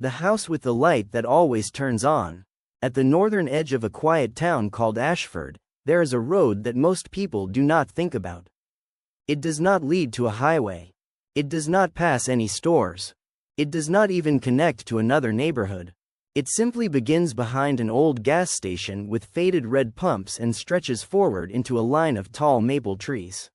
The house with the light that always turns on. At the northern edge of a quiet town called Ashford, there is a road that most people do not think about. It does not lead to a highway. It does not pass any stores. It does not even connect to another neighborhood. It simply begins behind an old gas station with faded red pumps and stretches forward into a line of tall maple trees.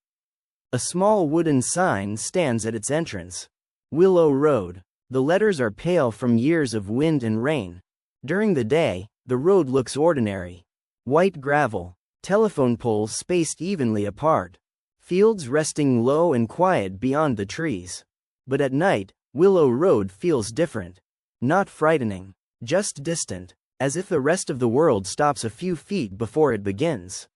A small wooden sign stands at its entrance. Willow Road. The letters are pale from years of wind and rain. During the day, the road looks ordinary. White gravel, telephone poles spaced evenly apart, fields resting low and quiet beyond the trees. But at night, Willow Road feels different. Not frightening, just distant, as if the rest of the world stops a few feet before it begins.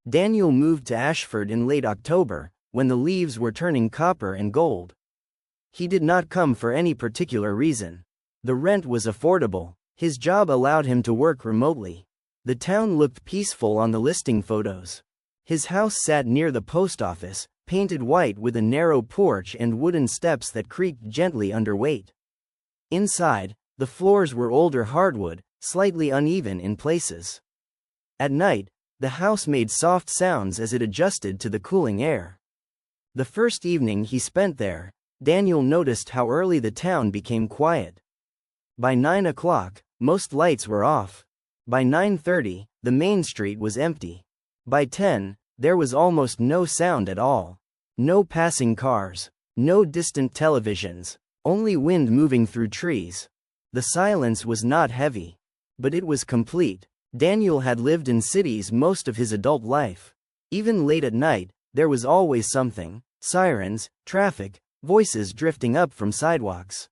Daniel moved to Ashford in late October, when the leaves were turning copper and gold. He did not come for any particular reason. The rent was affordable. His job allowed him to work remotely. The town looked peaceful on the listing photos. His house sat near the post office, painted white with a narrow porch and wooden steps that creaked gently under weight. Inside, the floors were older hardwood, slightly uneven in places. At night, the house made soft sounds as it adjusted to the cooling air. The first evening he spent there, Daniel noticed how early the town became quiet. By 9 o'clock, most lights were off. By 9:30, the main street was empty. By 10, there was almost no sound at all. No passing cars, no distant televisions, only wind moving through trees. The silence was not heavy, but it was complete. Daniel had lived in cities most of his adult life. Even late at night, there was always something: sirens, traffic, voices drifting up from sidewalks.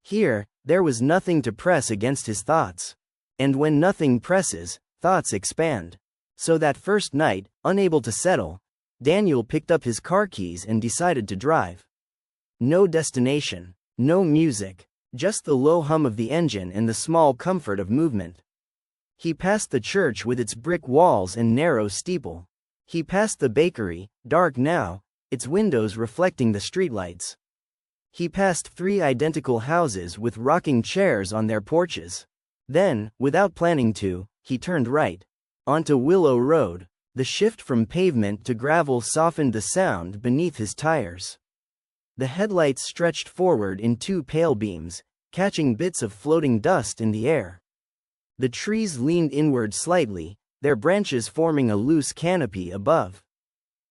Here, there was nothing to press against his thoughts. And when nothing presses, thoughts expand. So that first night, unable to settle, Daniel picked up his car keys and decided to drive. No destination, no music, just the low hum of the engine and the small comfort of movement. He passed the church with its brick walls and narrow steeple. He passed the bakery, dark now, its windows reflecting the streetlights. He passed 3 identical houses with rocking chairs on their porches. Then, without planning to, he turned right. Onto Willow Road. The shift from pavement to gravel softened the sound beneath his tires. The headlights stretched forward in 2 pale beams, catching bits of floating dust in the air. The trees leaned inward slightly, their branches forming a loose canopy above.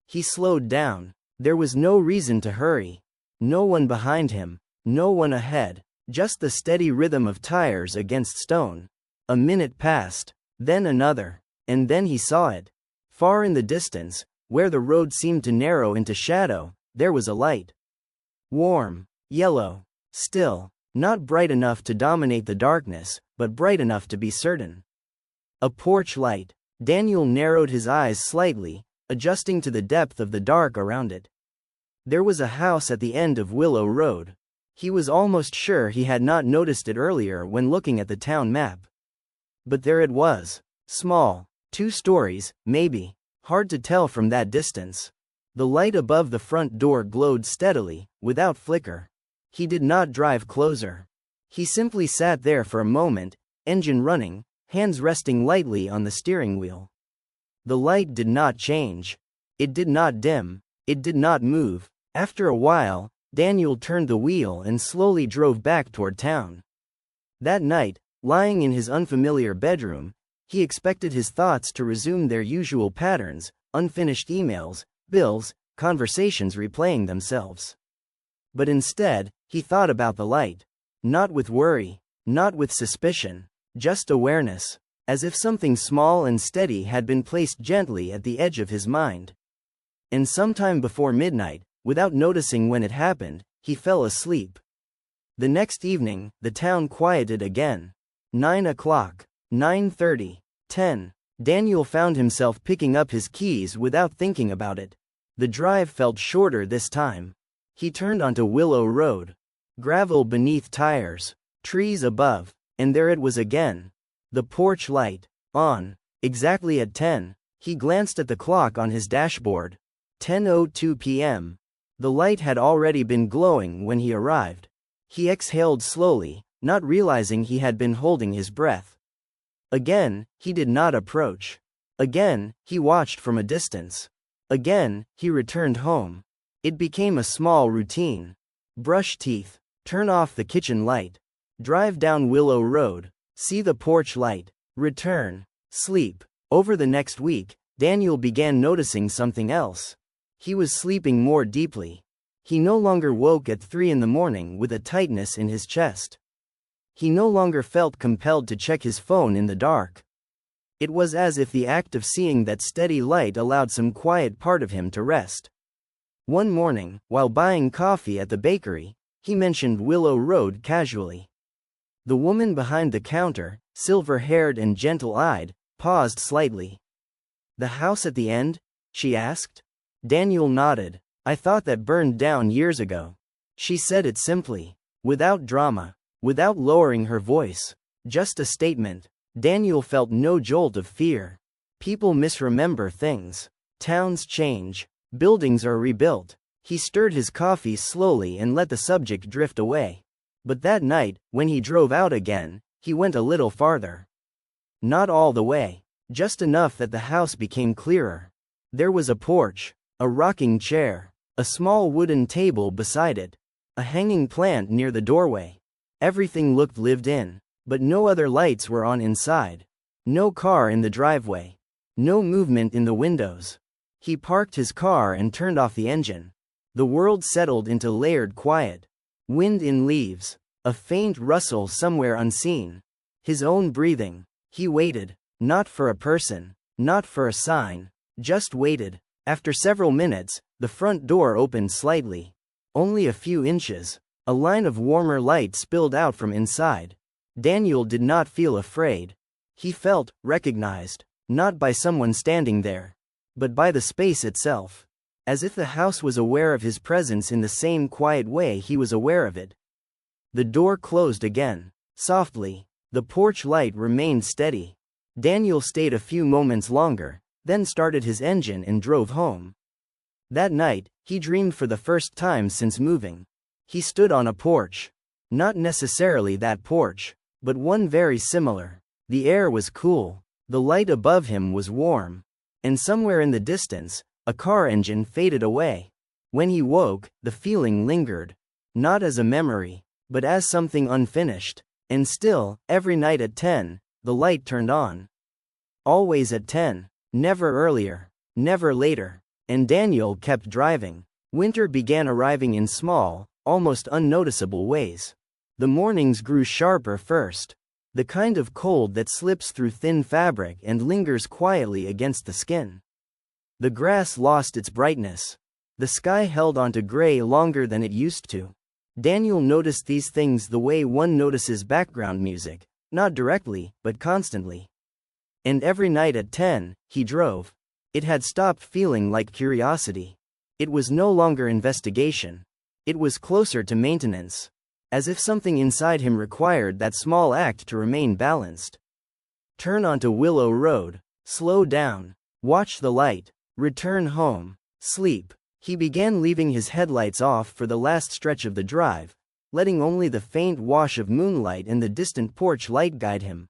He slowed down. There was no reason to hurry. No one behind him, no one ahead, just the steady rhythm of tires against stone. A minute passed, then another, and then he saw it. Far in the distance, where the road seemed to narrow into shadow, there was a light. Warm, yellow, still, not bright enough to dominate the darkness, but bright enough to be certain. A porch light. Daniel narrowed his eyes slightly, adjusting to the depth of the dark around it. There was a house at the end of Willow Road. He was almost sure he had not noticed it earlier when looking at the town map. But there it was. Small, 2 stories, maybe. Hard to tell from that distance. The light above the front door glowed steadily, without flicker. He did not drive closer. He simply sat there for a moment, engine running, hands resting lightly on the steering wheel. The light did not change. It did not dim. It did not move. After a while, Daniel turned the wheel and slowly drove back toward town. That night, lying in his unfamiliar bedroom, he expected his thoughts to resume their usual patterns: unfinished emails, bills, conversations replaying themselves. But instead, he thought about the light. Not with worry, not with suspicion, just awareness, as if something small and steady had been placed gently at the edge of his mind. And sometime before midnight, without noticing when it happened, he fell asleep. The next evening, the town quieted again. 9 o'clock, 9:30, 10. Daniel found himself picking up his keys without thinking about it. The drive felt shorter this time. He turned onto Willow Road. Gravel beneath tires, trees above, and there it was again. The porch light, on, exactly at 10. He glanced at the clock on his dashboard. 10:02 p.m. The light had already been glowing when he arrived. He exhaled slowly, not realizing he had been holding his breath. Again, he did not approach. Again, he watched from a distance. Again, he returned home. It became a small routine. Brush teeth, turn off the kitchen light, drive down Willow Road, see the porch light, return, sleep. Over the next week, Daniel began noticing something else. He was sleeping more deeply. He no longer woke at 3 in the morning with a tightness in his chest. He no longer felt compelled to check his phone in the dark. It was as if the act of seeing that steady light allowed some quiet part of him to rest. One morning, while buying coffee at the bakery, he mentioned Willow Road casually. The woman behind the counter, silver-haired and gentle-eyed, paused slightly. "The house at the end?" she asked. Daniel nodded. "I thought that burned down years ago." She said it simply, without drama, without lowering her voice. Just a statement. Daniel felt no jolt of fear. People misremember things. Towns change. Buildings are rebuilt. He stirred his coffee slowly and let the subject drift away. But that night, when he drove out again, he went a little farther. Not all the way. Just enough that the house became clearer. There was a porch, a rocking chair, a small wooden table beside it, a hanging plant near the doorway. Everything looked lived in, but no other lights were on inside. No car in the driveway. No movement in the windows. He parked his car and turned off the engine. The world settled into layered quiet. Wind in leaves. A faint rustle somewhere unseen. His own breathing. He waited. Not for a person. Not for a sign. Just waited. After several minutes, the front door opened slightly. Only a few inches. A line of warmer light spilled out from inside. Daniel did not feel afraid. He felt recognized. Not by someone standing there, but by the space itself. As if the house was aware of his presence in the same quiet way he was aware of it. The door closed again, softly. The porch light remained steady. Daniel stayed a few moments longer, then started his engine and drove home. That night, he dreamed for the first time since moving. He stood on a porch. Not necessarily that porch, but one very similar. The air was cool. The light above him was warm. And somewhere in the distance, a car engine faded away. When he woke, the feeling lingered. Not as a memory, but as something unfinished. And still, every night at 10, the light turned on. Always at 10. Never earlier. Never later. And Daniel kept driving. Winter began arriving in small, almost unnoticeable ways. The mornings grew sharper first. The kind of cold that slips through thin fabric and lingers quietly against the skin. The grass lost its brightness. The sky held onto gray longer than it used to. Daniel noticed these things the way one notices background music, not directly, but constantly. And every night at 10, he drove. It had stopped feeling like curiosity. It was no longer investigation. It was closer to maintenance. As if something inside him required that small act to remain balanced. Turn onto Willow Road. Slow down. Watch the light. Return home. Sleep. He began leaving his headlights off for the last stretch of the drive, letting only the faint wash of moonlight and the distant porch light guide him.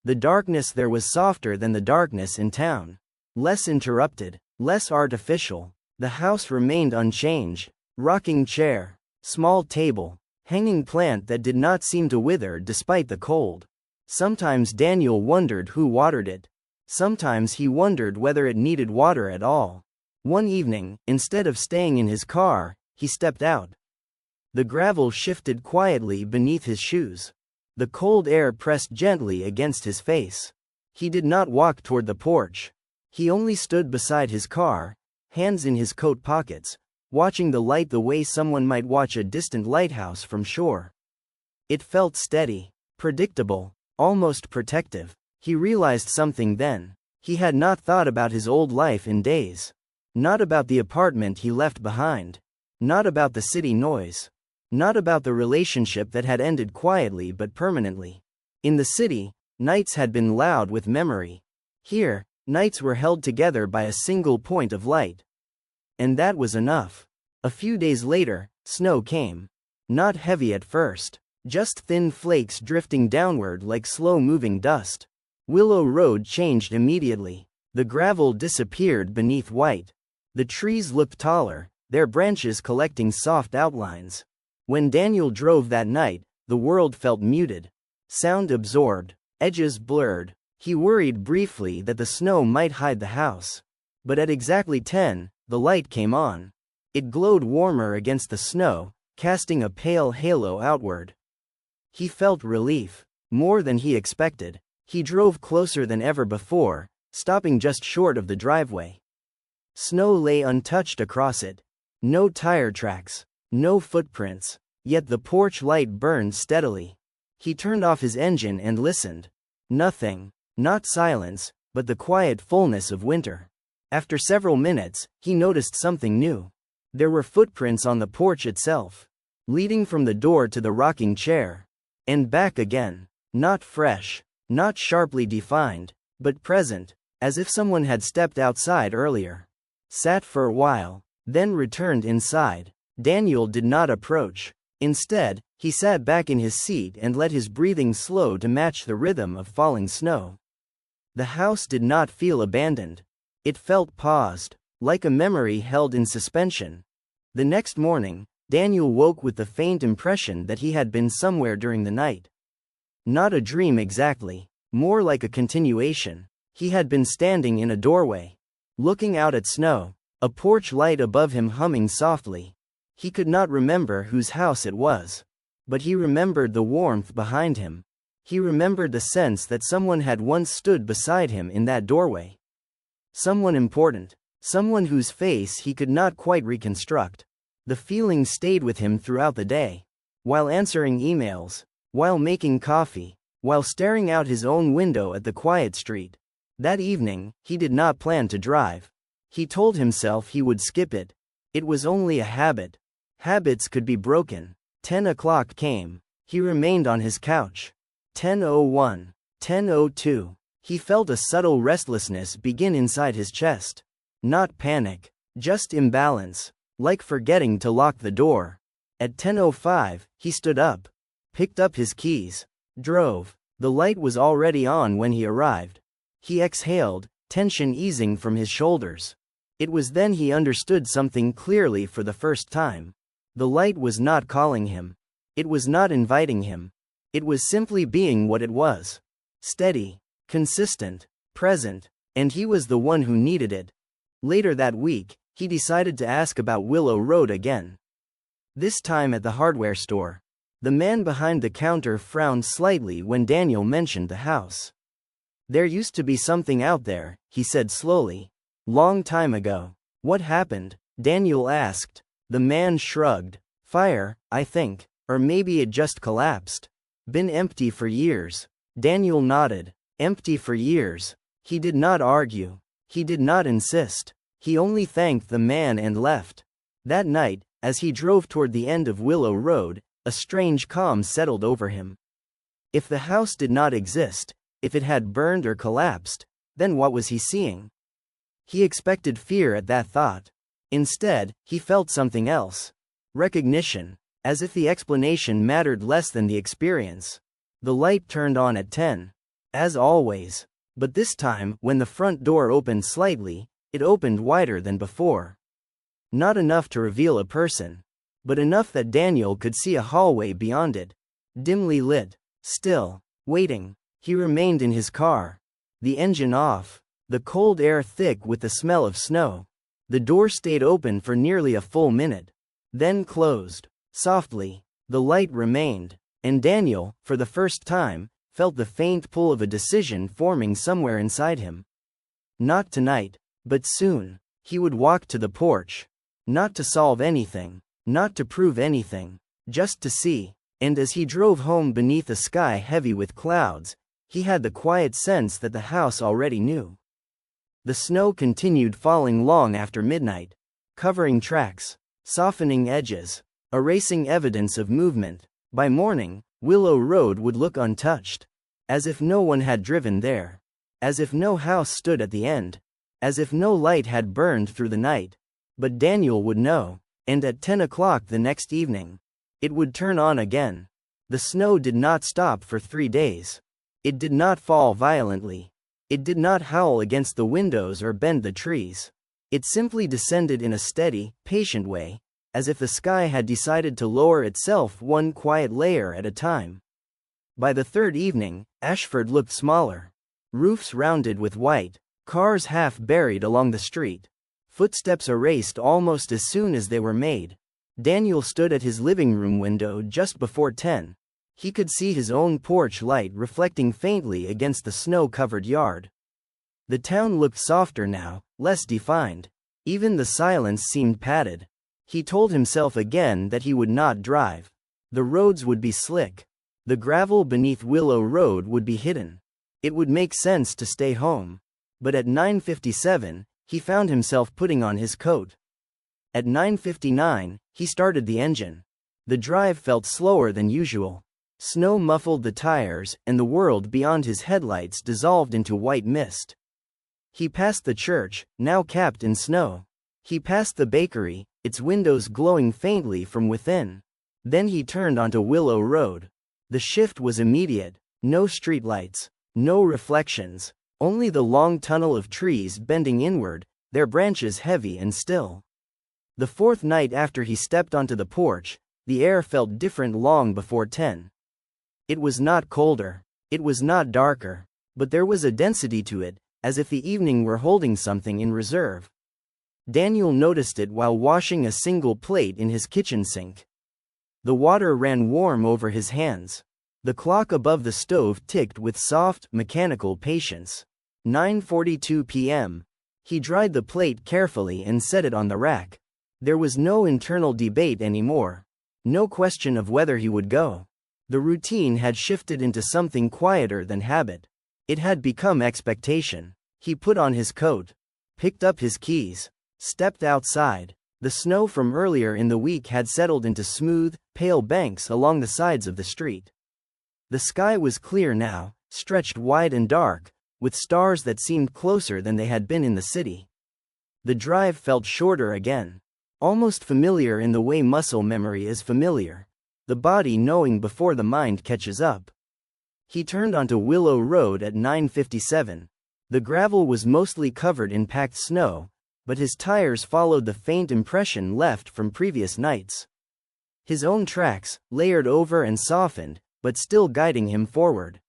The darkness there was softer than the darkness in town. Less interrupted. Less artificial. The house remained unchanged. Rocking chair. Small table. Hanging plant that did not seem to wither despite the cold. Sometimes Daniel wondered who watered it. Sometimes he wondered whether it needed water at all. One evening, instead of staying in his car, he stepped out. The gravel shifted quietly beneath his shoes. The cold air pressed gently against his face. He did not walk toward the porch. He only stood beside his car, hands in his coat pockets, watching the light the way someone might watch a distant lighthouse from shore. It felt steady, predictable, almost protective. He realized something then. He had not thought about his old life in days. Not about the apartment he left behind. Not about the city noise. Not about the relationship that had ended quietly but permanently. In the city, nights had been loud with memory. Here, nights were held together by a single point of light. And that was enough. A few days later, snow came. Not heavy at first. just thin flakes drifting downward like slow-moving dust. Willow Road changed immediately. The gravel disappeared beneath white. The trees looked taller, their branches collecting soft outlines. When Daniel drove that night, the world felt muted. Sound absorbed, edges blurred. He worried briefly that the snow might hide the house. But at exactly 10, the light came on. It glowed warmer against the snow, casting a pale halo outward. He felt relief, more than he expected. He drove closer than ever before, stopping just short of the driveway. Snow lay untouched across it. No tire tracks, no footprints, yet the porch light burned steadily. He turned off his engine and listened. Nothing, not silence, but the quiet fullness of winter. After several minutes, he noticed something new. There were footprints on the porch itself, leading from the door to the rocking chair. And back again. Not fresh, not sharply defined, but present, as if someone had stepped outside earlier. Sat for a while, then returned inside. Daniel did not approach. Instead, he sat back in his seat and let his breathing slow to match the rhythm of falling snow. The house did not feel abandoned. It felt paused, like a memory held in suspension. The next morning, Daniel woke with the faint impression that he had been somewhere during the night. Not a dream exactly, more like a continuation. He had been standing in a doorway, looking out at snow, a porch light above him humming softly. He could not remember whose house it was, but he remembered the warmth behind him. He remembered the sense that someone had once stood beside him in that doorway. Someone important, someone whose face he could not quite reconstruct. The feeling stayed with him throughout the day. While answering emails, while making coffee, while staring out his own window at the quiet street. That evening, he did not plan to drive. He told himself he would skip it. It was only a habit. Habits could be broken. 10 o'clock came. He remained on his couch. 10:01. 10:02. He felt a subtle restlessness begin inside his chest. Not panic, just imbalance, like forgetting to lock the door. At 10:05, he stood up, picked up his keys, drove. The light was already on when he arrived. He exhaled, tension easing from his shoulders. It was then he understood something clearly for the first time. The light was not calling him. It was not inviting him. It was simply being what it was. Steady, consistent, present, and he was the one who needed it. Later that week, he decided to ask about Willow Road again. This time at the hardware store. The man behind the counter frowned slightly when Daniel mentioned the house. There used to be something out there, he said slowly. Long time ago. What happened? Daniel asked. The man shrugged. Fire, I think. Or maybe it just collapsed. Been empty for years. Daniel nodded. Empty for years. He did not argue. He did not insist. He only thanked the man and left. That night, as he drove toward the end of Willow Road, a strange calm settled over him. If the house did not exist, if it had burned or collapsed, then what was he seeing? He expected fear at that thought. Instead, he felt something else. Recognition, as if the explanation mattered less than the experience. The light turned on at 10. As always. But this time, when the front door opened slightly, it opened wider than before. Not enough to reveal a person, but enough that Daniel could see a hallway beyond it. Dimly lit. Still. Waiting. He remained in his car. The engine off. The cold air thick with the smell of snow. The door stayed open for nearly a full minute. Then closed. Softly. The light remained. And Daniel, for the first time, felt the faint pull of a decision forming somewhere inside him. Not tonight, but soon. He would walk to the porch. Not to solve anything. Not to prove anything. Just to see. And as he drove home beneath a sky heavy with clouds, he had the quiet sense that the house already knew. The snow continued falling long after midnight, covering tracks, softening edges, erasing evidence of movement. By morning, Willow Road would look untouched, as if no one had driven there, as if no house stood at the end, as if no light had burned through the night. But Daniel would know, and at 10 o'clock the next evening, it would turn on again. The snow did not stop for 3 days. It did not fall violently. It did not howl against the windows or bend the trees. It simply descended in a steady, patient way, as if the sky had decided to lower itself one quiet layer at a time. By the third evening, Ashford looked smaller. Roofs rounded with white, cars half buried along the street. Footsteps erased almost as soon as they were made. Daniel stood at his living room window just before 10. He could see his own porch light reflecting faintly against the snow-covered yard. The town looked softer now, less defined. Even the silence seemed padded. He told himself again that he would not drive. The roads would be slick. The gravel beneath Willow Road would be hidden. It would make sense to stay home. But at 9:57, he found himself putting on his coat. At 9:59, he started the engine. The drive felt slower than usual. Snow muffled the tires, and the world beyond his headlights dissolved into white mist. He passed the church, now capped in snow. He passed the bakery, its windows glowing faintly from within. Then he turned onto Willow Road. The shift was immediate. No streetlights, no reflections, only the long tunnel of trees bending inward, their branches heavy and still. The fourth night after he stepped onto the porch, the air felt different long before 10. It was not colder. It was not darker. But there was a density to it, as if the evening were holding something in reserve. Daniel noticed it while washing a single plate in his kitchen sink. The water ran warm over his hands. The clock above the stove ticked with soft, mechanical patience. 9:42 p.m. He dried the plate carefully and set it on the rack. There was no internal debate anymore. No question of whether he would go. The routine had shifted into something quieter than habit. It had become expectation. He put on his coat, picked up his keys, stepped outside. The snow from earlier in the week had settled into smooth, pale banks along the sides of the street. The sky was clear now, stretched wide and dark, with stars that seemed closer than they had been in the city. The drive felt shorter again. Almost familiar in the way muscle memory is familiar. The body knowing before the mind catches up. He turned onto Willow Road at 9:57. The gravel was mostly covered in packed snow, but his tires followed the faint impression left from previous nights. His own tracks, layered over and softened, but still guiding him forward.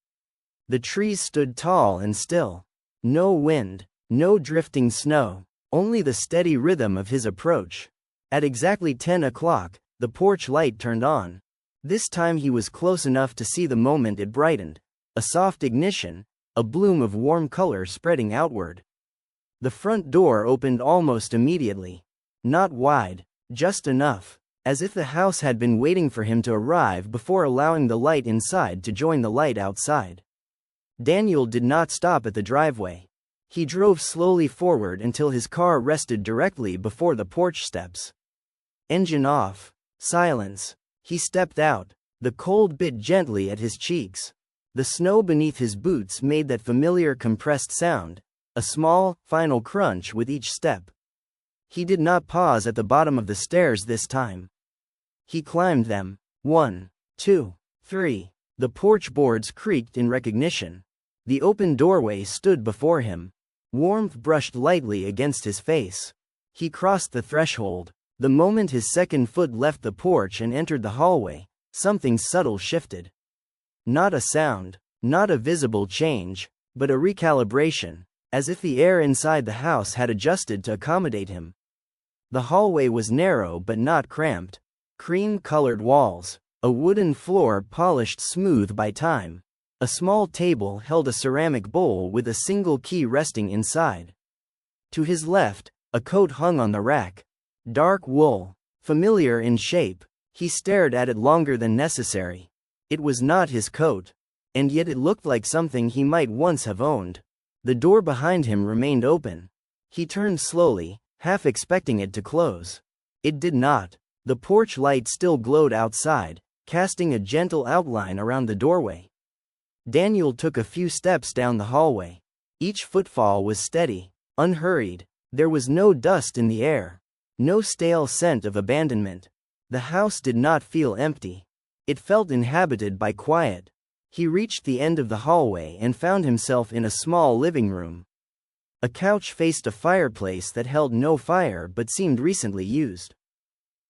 The trees stood tall and still. No wind, no drifting snow, only the steady rhythm of his approach. At exactly 10 o'clock, the porch light turned on. This time he was close enough to see the moment it brightened. A soft ignition, a bloom of warm color spreading outward. The front door opened almost immediately. Not wide, just enough, as if the house had been waiting for him to arrive before allowing the light inside to join the light outside. Daniel did not stop at the driveway. He drove slowly forward until his car rested directly before the porch steps. Engine off. Silence. He stepped out. The cold bit gently at his cheeks. The snow beneath his boots made that familiar compressed sound, a small, final crunch with each step. He did not pause at the bottom of the stairs this time. He climbed them. 1, 2, 3. The porch boards creaked in recognition. The open doorway stood before him. Warmth brushed lightly against his face. He crossed the threshold. The moment his second foot left the porch and entered the hallway, something subtle shifted. Not a sound, not a visible change, but a recalibration, as if the air inside the house had adjusted to accommodate him. The hallway was narrow but not cramped. Cream-colored walls, a wooden floor polished smooth by time. A small table held a ceramic bowl with a single key resting inside. To his left, a coat hung on the rack. Dark wool, familiar in shape. He stared at it longer than necessary. It was not his coat, and yet it looked like something he might once have owned. The door behind him remained open. He turned slowly, half expecting it to close. It did not. The porch light still glowed outside, casting a gentle outline around the doorway. Daniel took a few steps down the hallway. Each footfall was steady, unhurried. There was no dust in the air. No stale scent of abandonment. The house did not feel empty. It felt inhabited by quiet. He reached the end of the hallway and found himself in a small living room. A couch faced a fireplace that held no fire but seemed recently used.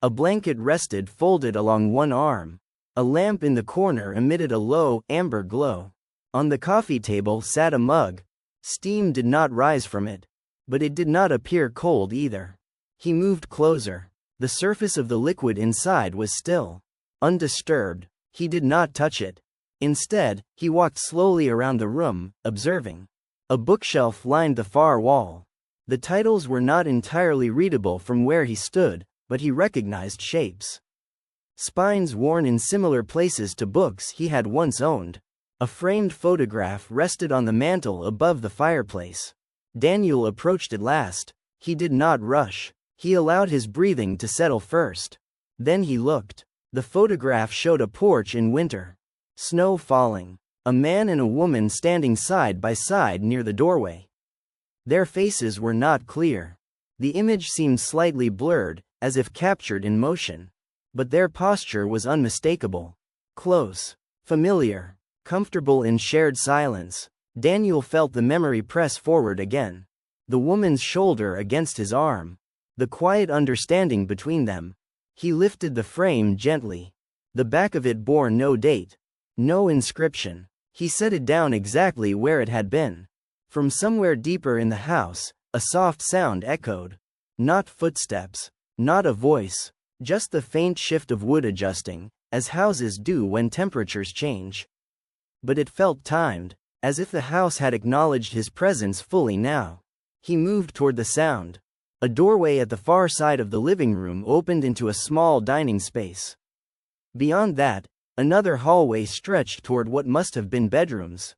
A blanket rested folded along one arm. A lamp in the corner emitted a low, amber glow. On the coffee table sat a mug. Steam did not rise from it, but it did not appear cold either. He moved closer. The surface of the liquid inside was still, undisturbed. He did not touch it. Instead, he walked slowly around the room, observing. A bookshelf lined the far wall. The titles were not entirely readable from where he stood, but he recognized shapes. Spines worn in similar places to books he had once owned. A framed photograph rested on the mantel above the fireplace. Daniel approached it last. He did not rush. He allowed his breathing to settle first. Then he looked. The photograph showed a porch in winter. Snow falling. A man and a woman standing side by side near the doorway. Their faces were not clear. The image seemed slightly blurred, as if captured in motion. But their posture was unmistakable. Close. Familiar. Comfortable in shared silence. Daniel felt the memory press forward again. The woman's shoulder against his arm. The quiet understanding between them. He lifted the frame gently. The back of it bore no date. No inscription. He set it down exactly where it had been. From somewhere deeper in the house, a soft sound echoed. Not footsteps. Not a voice. Just the faint shift of wood adjusting, as houses do when temperatures change. But it felt timed, as if the house had acknowledged his presence fully now. He moved toward the sound. A doorway at the far side of the living room opened into a small dining space. Beyond that, another hallway stretched toward what must have been bedrooms.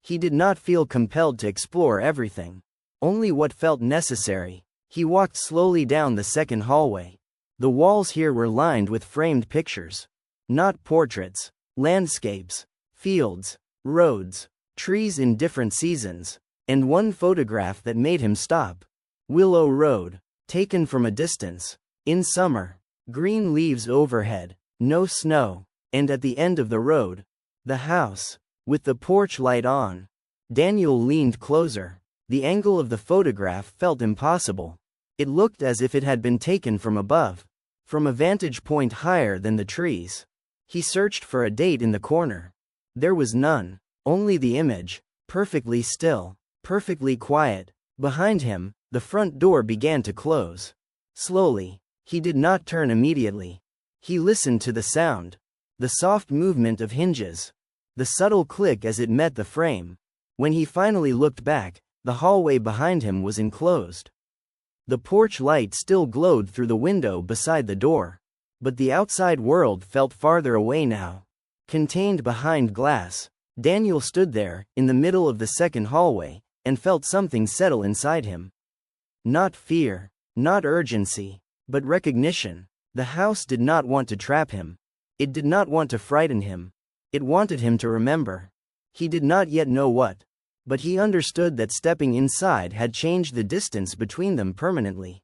He did not feel compelled to explore everything. Only what felt necessary. He walked slowly down the second hallway. The walls here were lined with framed pictures. Not portraits. Landscapes. Fields. Roads. Trees in different seasons. And one photograph that made him stop. Willow Road. Taken from a distance. In summer. Green leaves overhead. No snow. And at the end of the road. The house. With the porch light on. Daniel leaned closer. The angle of the photograph felt impossible. It looked as if it had been taken from above. From a vantage point higher than the trees. He searched for a date in the corner. There was none. Only the image. Perfectly still. Perfectly quiet. Behind him, the front door began to close. Slowly. He did not turn immediately. He listened to the sound. The soft movement of hinges. The subtle click as it met the frame. When he finally looked back, the hallway behind him was enclosed. The porch light still glowed through the window beside the door. But the outside world felt farther away now. Contained behind glass, Daniel stood there, in the middle of the second hallway, and felt something settle inside him. Not fear, not urgency, but recognition. The house did not want to trap him. It did not want to frighten him. It wanted him to remember. He did not yet know what. But he understood that stepping inside had changed the distance between them permanently.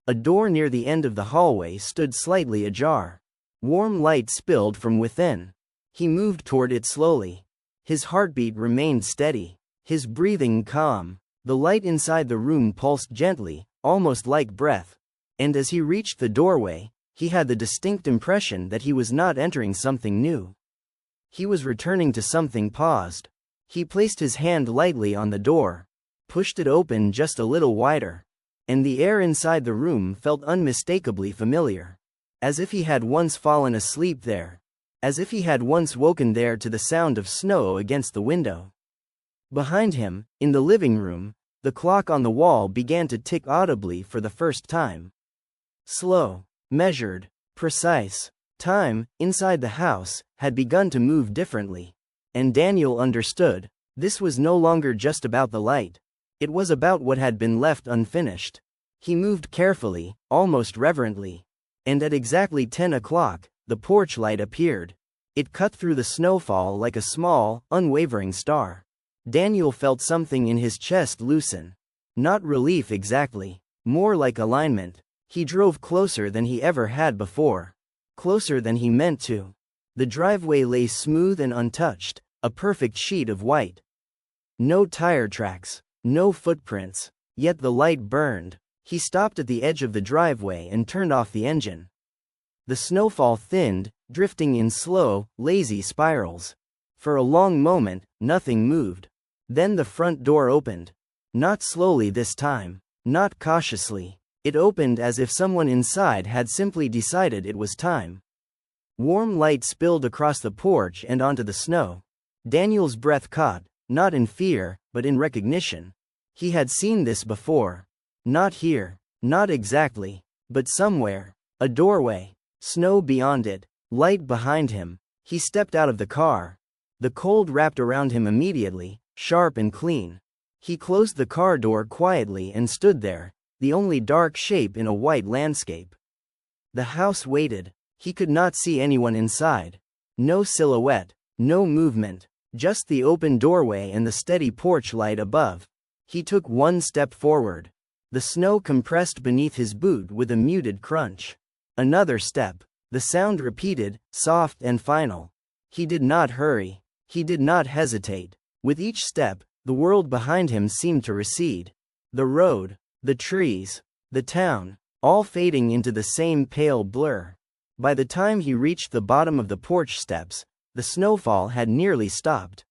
A door near the end of the hallway stood slightly ajar. Warm light spilled from within. He moved toward it slowly. His heartbeat remained steady. His breathing calm. The light inside the room pulsed gently, almost like breath. And as he reached the doorway, he had the distinct impression that he was not entering something new. He was returning to something paused. He placed his hand lightly on the door, pushed it open just a little wider, and the air inside the room felt unmistakably familiar. As if he had once fallen asleep there. As if he had once woken there to the sound of snow against the window. Behind him, in the living room, the clock on the wall began to tick audibly for the first time. Slow, measured, precise. Time, inside the house, had begun to move differently. And Daniel understood. This was no longer just about the light. It was about what had been left unfinished. He moved carefully, almost reverently. And at exactly 10 o'clock, the porch light appeared. It cut through the snowfall like a small, unwavering star. Daniel felt something in his chest loosen. Not relief exactly. More like alignment. He drove closer than he ever had before. Closer than he meant to. The driveway lay smooth and untouched, a perfect sheet of white. No tire tracks, no footprints, yet the light burned. He stopped at the edge of the driveway and turned off the engine. The snowfall thinned, drifting in slow, lazy spirals. For a long moment, nothing moved. Then the front door opened. Not slowly this time, not cautiously. It opened as if someone inside had simply decided it was time. Warm light spilled across the porch and onto the snow. Daniel's breath caught, not in fear, but in recognition. He had seen this before. Not here, not exactly, but somewhere. A doorway, snow beyond it, light behind him. He stepped out of the car. The cold wrapped around him immediately, sharp and clean. He closed the car door quietly and stood there, the only dark shape in a white landscape. The house waited. He could not see anyone inside. No silhouette, no movement, just the open doorway and the steady porch light above. He took one step forward. The snow compressed beneath his boot with a muted crunch. Another step. The sound repeated, soft and final. He did not hurry. He did not hesitate. With each step, the world behind him seemed to recede. The road, the trees, the town, all fading into the same pale blur. By the time he reached the bottom of the porch steps, the snowfall had nearly stopped.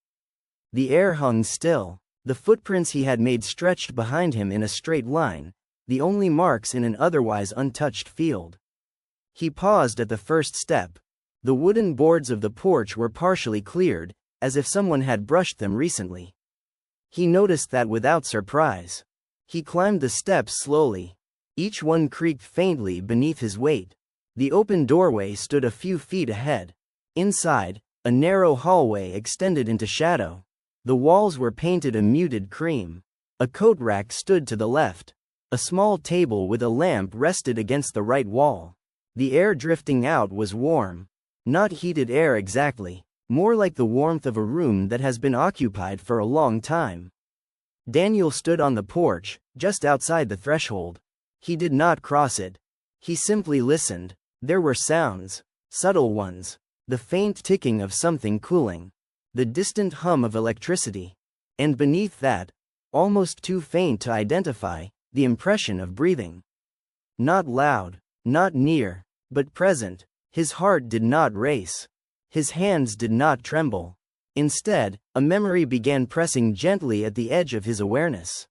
The air hung still. The footprints he had made stretched behind him in a straight line, the only marks in an otherwise untouched field. He paused at the first step. The wooden boards of the porch were partially cleared, as if someone had brushed them recently. He noticed that without surprise. He climbed the steps slowly. Each one creaked faintly beneath his weight. The open doorway stood a few feet ahead. Inside, a narrow hallway extended into shadow. The walls were painted a muted cream. A coat rack stood to the left. A small table with a lamp rested against the right wall. The air drifting out was warm. Not heated air exactly, more like the warmth of a room that has been occupied for a long time. Daniel stood on the porch, just outside the threshold. He did not cross it. He simply listened. There were sounds, subtle ones. The faint ticking of something cooling. The distant hum of electricity. And beneath that, almost too faint to identify, the impression of breathing. Not loud, not near, but present. His heart did not race. His hands did not tremble. Instead, a memory began pressing gently at the edge of his awareness.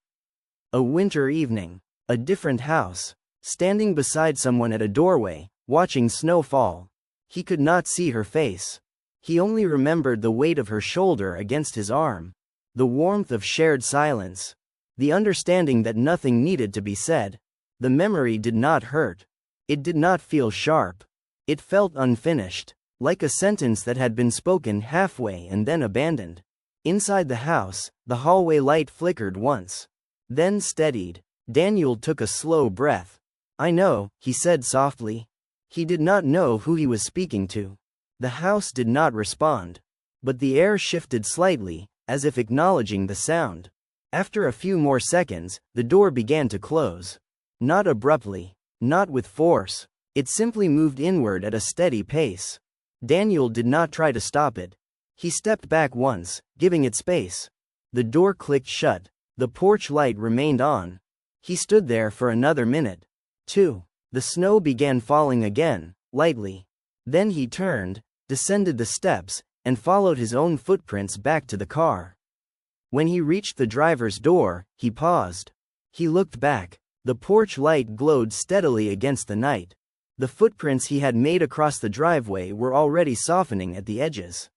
A winter evening. A different house. Standing beside someone at a doorway, watching snow fall. He could not see her face. He only remembered the weight of her shoulder against his arm. The warmth of shared silence. The understanding that nothing needed to be said. The memory did not hurt. It did not feel sharp. It felt unfinished, like a sentence that had been spoken halfway and then abandoned. Inside the house, the hallway light flickered once. Then steadied. Daniel took a slow breath. "I know," he said softly. He did not know who he was speaking to. The house did not respond. But the air shifted slightly, as if acknowledging the sound. After a few more seconds, the door began to close. Not abruptly, not with force. It simply moved inward at a steady pace. Daniel did not try to stop it. He stepped back once, giving it space. The door clicked shut. The porch light remained on. He stood there for another minute. 2. The snow began falling again, lightly. Then he turned, descended the steps, and followed his own footprints back to the car. When he reached the driver's door, he paused. He looked back. The porch light glowed steadily against the night. The footprints he had made across the driveway were already softening at the edges.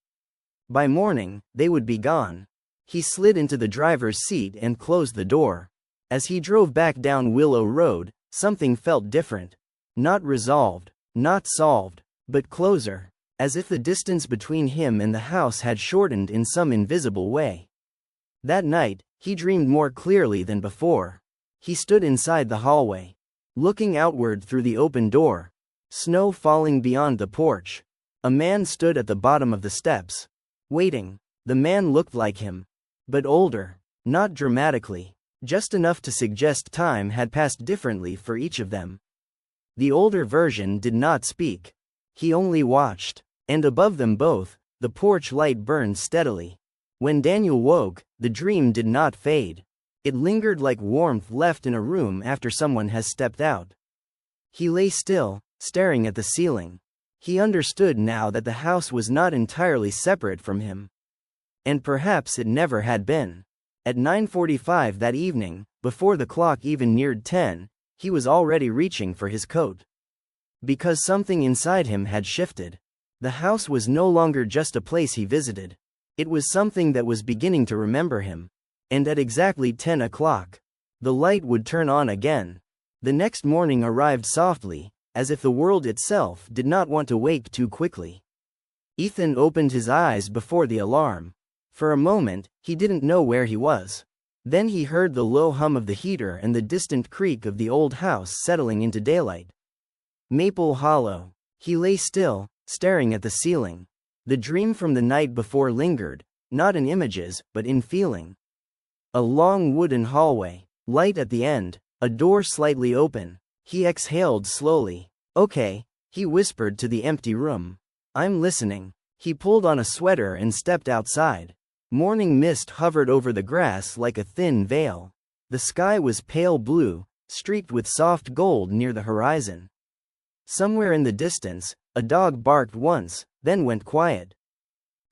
By morning, they would be gone. He slid into the driver's seat and closed the door. As he drove back down Willow Road, something felt different. Not resolved, not solved, but closer. As if the distance between him and the house had shortened in some invisible way. That night, he dreamed more clearly than before. He stood inside the hallway, looking outward through the open door. Snow falling beyond the porch. A man stood at the bottom of the steps, waiting. The man looked like him, but older, not dramatically, just enough to suggest time had passed differently for each of them. The older version did not speak. He only watched. And above them both, the porch light burned steadily. When Daniel woke, the dream did not fade. It lingered like warmth left in a room after someone has stepped out. He lay still, staring at the ceiling. He understood now that the house was not entirely separate from him. And perhaps it never had been. At 9:45 that evening, before the clock even neared 10, he was already reaching for his coat. Because something inside him had shifted. The house was no longer just a place he visited. It was something that was beginning to remember him. And at exactly 10 o'clock, the light would turn on again. The next morning arrived softly, as if the world itself did not want to wake too quickly. Ethan opened his eyes before the alarm. For a moment, he didn't know where he was. Then he heard the low hum of the heater and the distant creak of the old house settling into daylight. Maple Hollow. He lay still, staring at the ceiling. The dream from the night before lingered, not in images, but in feeling. A long wooden hallway, light at the end, a door slightly open. He exhaled slowly. "Okay," he whispered to the empty room. "I'm listening." He pulled on a sweater and stepped outside. Morning mist hovered over the grass like a thin veil. The sky was pale blue, streaked with soft gold near the horizon. Somewhere in the distance, a dog barked once, then went quiet.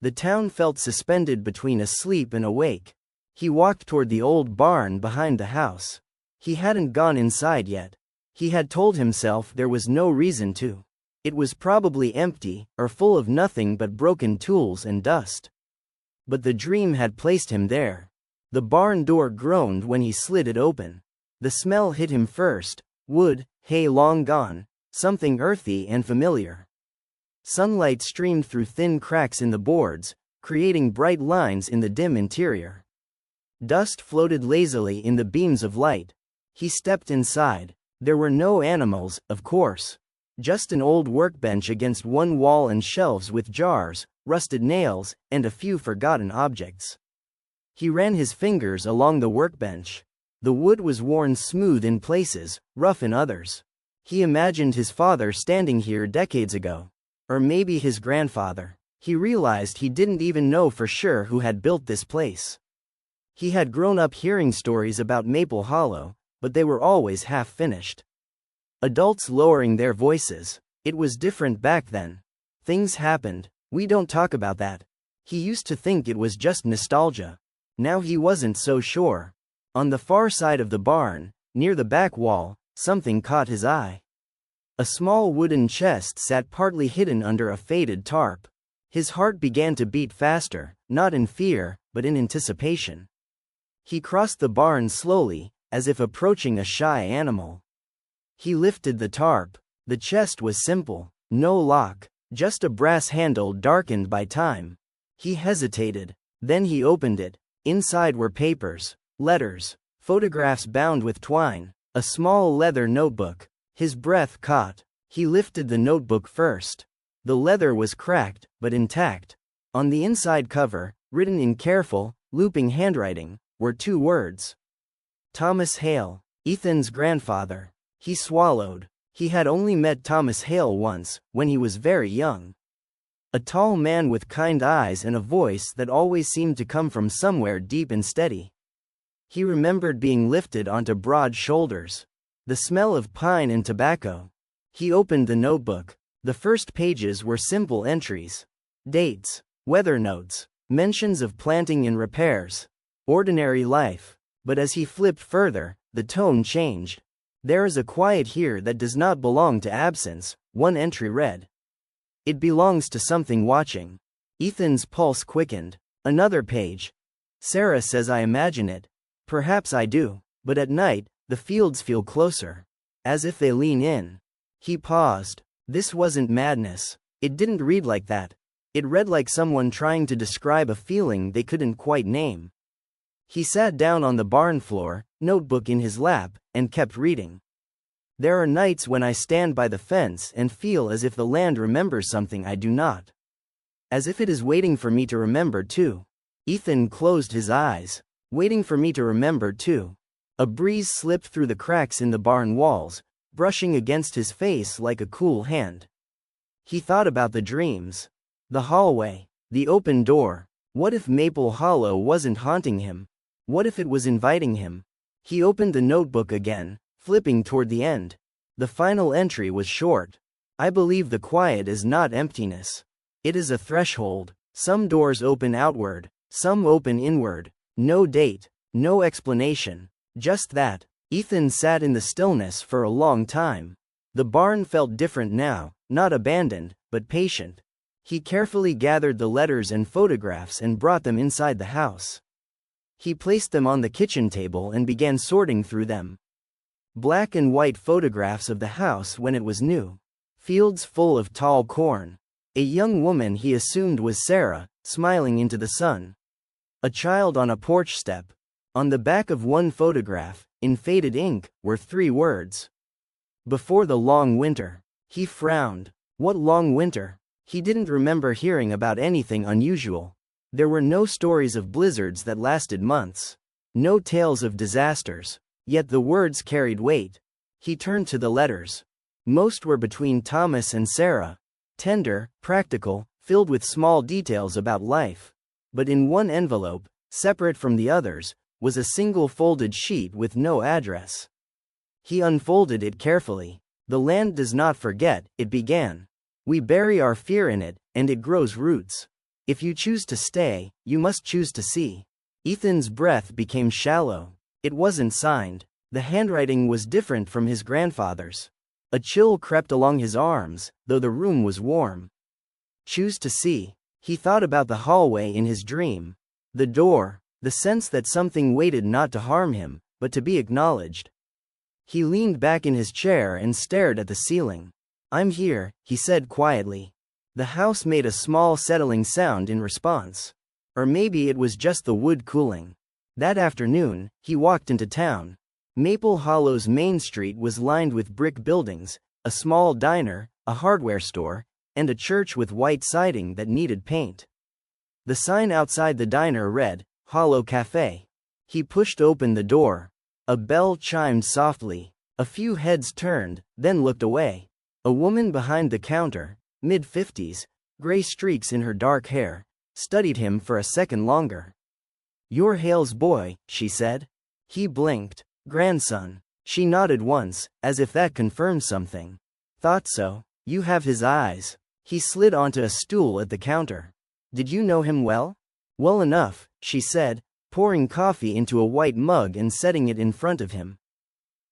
The town felt suspended between asleep and awake. He walked toward the old barn behind the house. He hadn't gone inside yet. He had told himself there was no reason to. It was probably empty, or full of nothing but broken tools and dust. But the dream had placed him there. The barn door groaned when he slid it open. The smell hit him first: wood, hay long gone, something earthy and familiar. Sunlight streamed through thin cracks in the boards, creating bright lines in the dim interior. Dust floated lazily in the beams of light. He stepped inside. There were no animals, of course. Just an old workbench against one wall and shelves with jars, rusted nails, and a few forgotten objects. He ran his fingers along the workbench. The wood was worn smooth in places, rough in others. He imagined his father standing here decades ago. Or maybe his grandfather. He realized he didn't even know for sure who had built this place. He had grown up hearing stories about Maple Hollow, but they were always half-finished. Adults lowering their voices. It was different back then. Things happened. We don't talk about that. He used to think it was just nostalgia. Now he wasn't so sure. On the far side of the barn, near the back wall, something caught his eye. A small wooden chest sat partly hidden under a faded tarp. His heart began to beat faster, not in fear, but in anticipation. He crossed the barn slowly, as if approaching a shy animal. He lifted the tarp. The chest was simple, no lock, just a brass handle darkened by time. He hesitated. Then he opened it. Inside were papers, letters, photographs bound with twine, a small leather notebook. His breath caught. He lifted the notebook first. The leather was cracked, but intact. On the inside cover, written in careful, looping handwriting, were 2 words. Thomas Hale, Ethan's grandfather. He swallowed. He had only met Thomas Hale once, when he was very young. A tall man with kind eyes and a voice that always seemed to come from somewhere deep and steady. He remembered being lifted onto broad shoulders. The smell of pine and tobacco. He opened the notebook. The first pages were simple entries. Dates, weather notes, mentions of planting and repairs. Ordinary life. But as he flipped further, the tone changed. "There is a quiet here that does not belong to absence," one entry read. "It belongs to something watching." Ethan's pulse quickened. Another page. "Sarah says I imagine it. Perhaps I do, but at night, the fields feel closer. As if they lean in." He paused. This wasn't madness. It didn't read like that. It read like someone trying to describe a feeling they couldn't quite name. He sat down on the barn floor, notebook in his lap, and kept reading. "There are nights when I stand by the fence and feel as if the land remembers something I do not. As if it is waiting for me to remember too." Ethan closed his eyes. Waiting for me to remember too. A breeze slipped through the cracks in the barn walls, brushing against his face like a cool hand. He thought about the dreams. The hallway. The open door. What if Maple Hollow wasn't haunting him? What if it was inviting him? He opened the notebook again, flipping toward the end. The final entry was short. I believe the quiet is not emptiness. It is a threshold. Some doors open outward, some open inward. No date, no explanation. Just that. Ethan sat in the stillness for a long time. The barn felt different now, not abandoned, but patient. He carefully gathered the letters and photographs and brought them inside the house. He placed them on the kitchen table and began sorting through them. Black and white photographs of the house when it was new. Fields full of tall corn. A young woman he assumed was Sarah, smiling into the sun. A child on a porch step. On the back of one photograph, in faded ink, were 3 words. Before the long winter. He frowned. What long winter? He didn't remember hearing about anything unusual. There were no stories of blizzards that lasted months. No tales of disasters. Yet the words carried weight. He turned to the letters. Most were between Thomas and Sarah. Tender, practical, filled with small details about life. But in one envelope, separate from the others, was a single folded sheet with no address. He unfolded it carefully. The land does not forget, it began. We bury our fear in it, and it grows roots. If you choose to stay, you must choose to see. Ethan's breath became shallow. It wasn't signed. The handwriting was different from his grandfather's. A chill crept along his arms, though the room was warm. Choose to see. He thought about the hallway in his dream. The door, the sense that something waited not to harm him, but to be acknowledged. He leaned back in his chair and stared at the ceiling. I'm here, he said quietly. The house made a small settling sound in response. Or maybe it was just the wood cooling. That afternoon, he walked into town. Maple Hollow's main street was lined with brick buildings, a small diner, a hardware store, and a church with white siding that needed paint. The sign outside the diner read, Hollow Cafe. He pushed open the door. A bell chimed softly. A few heads turned, then looked away. A woman behind the counter, mid-50s, gray streaks in her dark hair, studied him for a second longer. You're Hale's boy, she said. He blinked. Grandson. She nodded once, as if that confirmed something. Thought so. You have his eyes. He slid onto a stool at the counter. Did you know him well? Well enough, she said, pouring coffee into a white mug and setting it in front of him.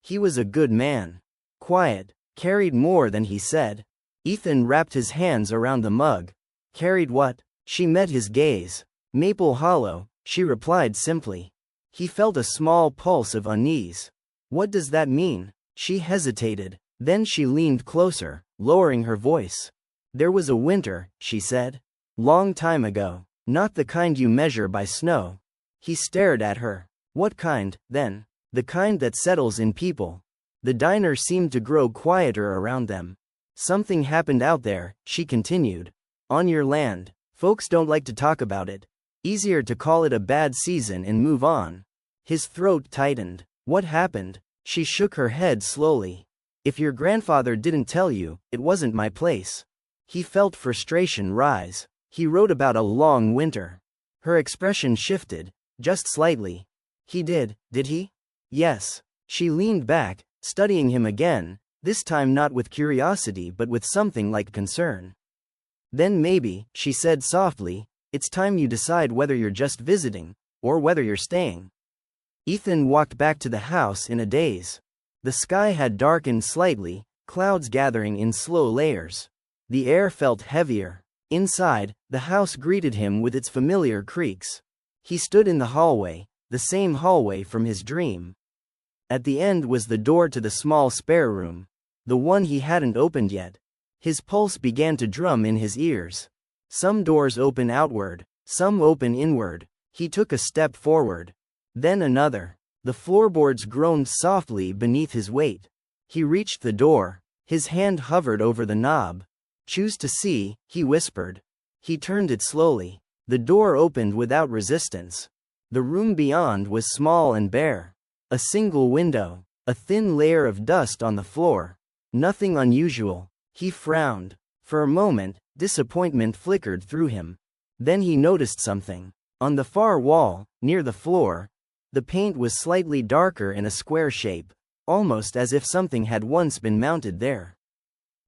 He was a good man. Quiet. Carried more than he said. Ethan wrapped his hands around the mug. Carried what? She met his gaze. Maple Hollow, she replied simply. He felt a small pulse of unease. What does that mean? She hesitated. Then she leaned closer, lowering her voice. There was a winter, she said. Long time ago. Not the kind you measure by snow. He stared at her. What kind, then? The kind that settles in people. The diner seemed to grow quieter around them. Something happened out there, she continued. On your land. Folks don't like to talk about it. Easier to call it a bad season and move on. His throat tightened. What happened? She shook her head slowly. If your grandfather didn't tell you, it wasn't my place. He felt frustration rise. He wrote about a long winter. Her expression shifted, just slightly. He did he? Yes. She leaned back, studying him again, this time not with curiosity but with something like concern. Then maybe, she said softly, it's time you decide whether you're just visiting, or whether you're staying. Ethan walked back to the house in a daze. The sky had darkened slightly, clouds gathering in slow layers. The air felt heavier. Inside, the house greeted him with its familiar creaks. He stood in the hallway, the same hallway from his dream. At the end was the door to the small spare room, the one he hadn't opened yet. His pulse began to drum in his ears. Some doors open outward, some open inward. He took a step forward. Then another. The floorboards groaned softly beneath his weight. He reached the door. His hand hovered over the knob. Choose to see, he whispered. He turned it slowly. The door opened without resistance. The room beyond was small and bare. A single window. A thin layer of dust on the floor. Nothing unusual. He frowned. For a moment, disappointment flickered through him. Then he noticed something. On the far wall, near the floor, the paint was slightly darker in a square shape, almost as if something had once been mounted there.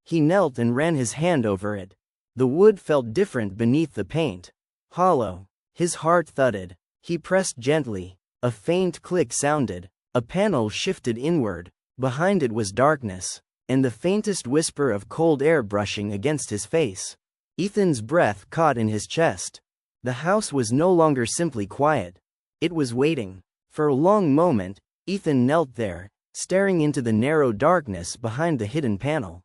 He knelt and ran his hand over it. The wood felt different beneath the paint. Hollow. His heart thudded. He pressed gently. A faint click sounded. A panel shifted inward. Behind it was darkness, and the faintest whisper of cold air brushing against his face. Ethan's breath caught in his chest. The house was no longer simply quiet. It was waiting. For a long moment, Ethan knelt there, staring into the narrow darkness behind the hidden panel.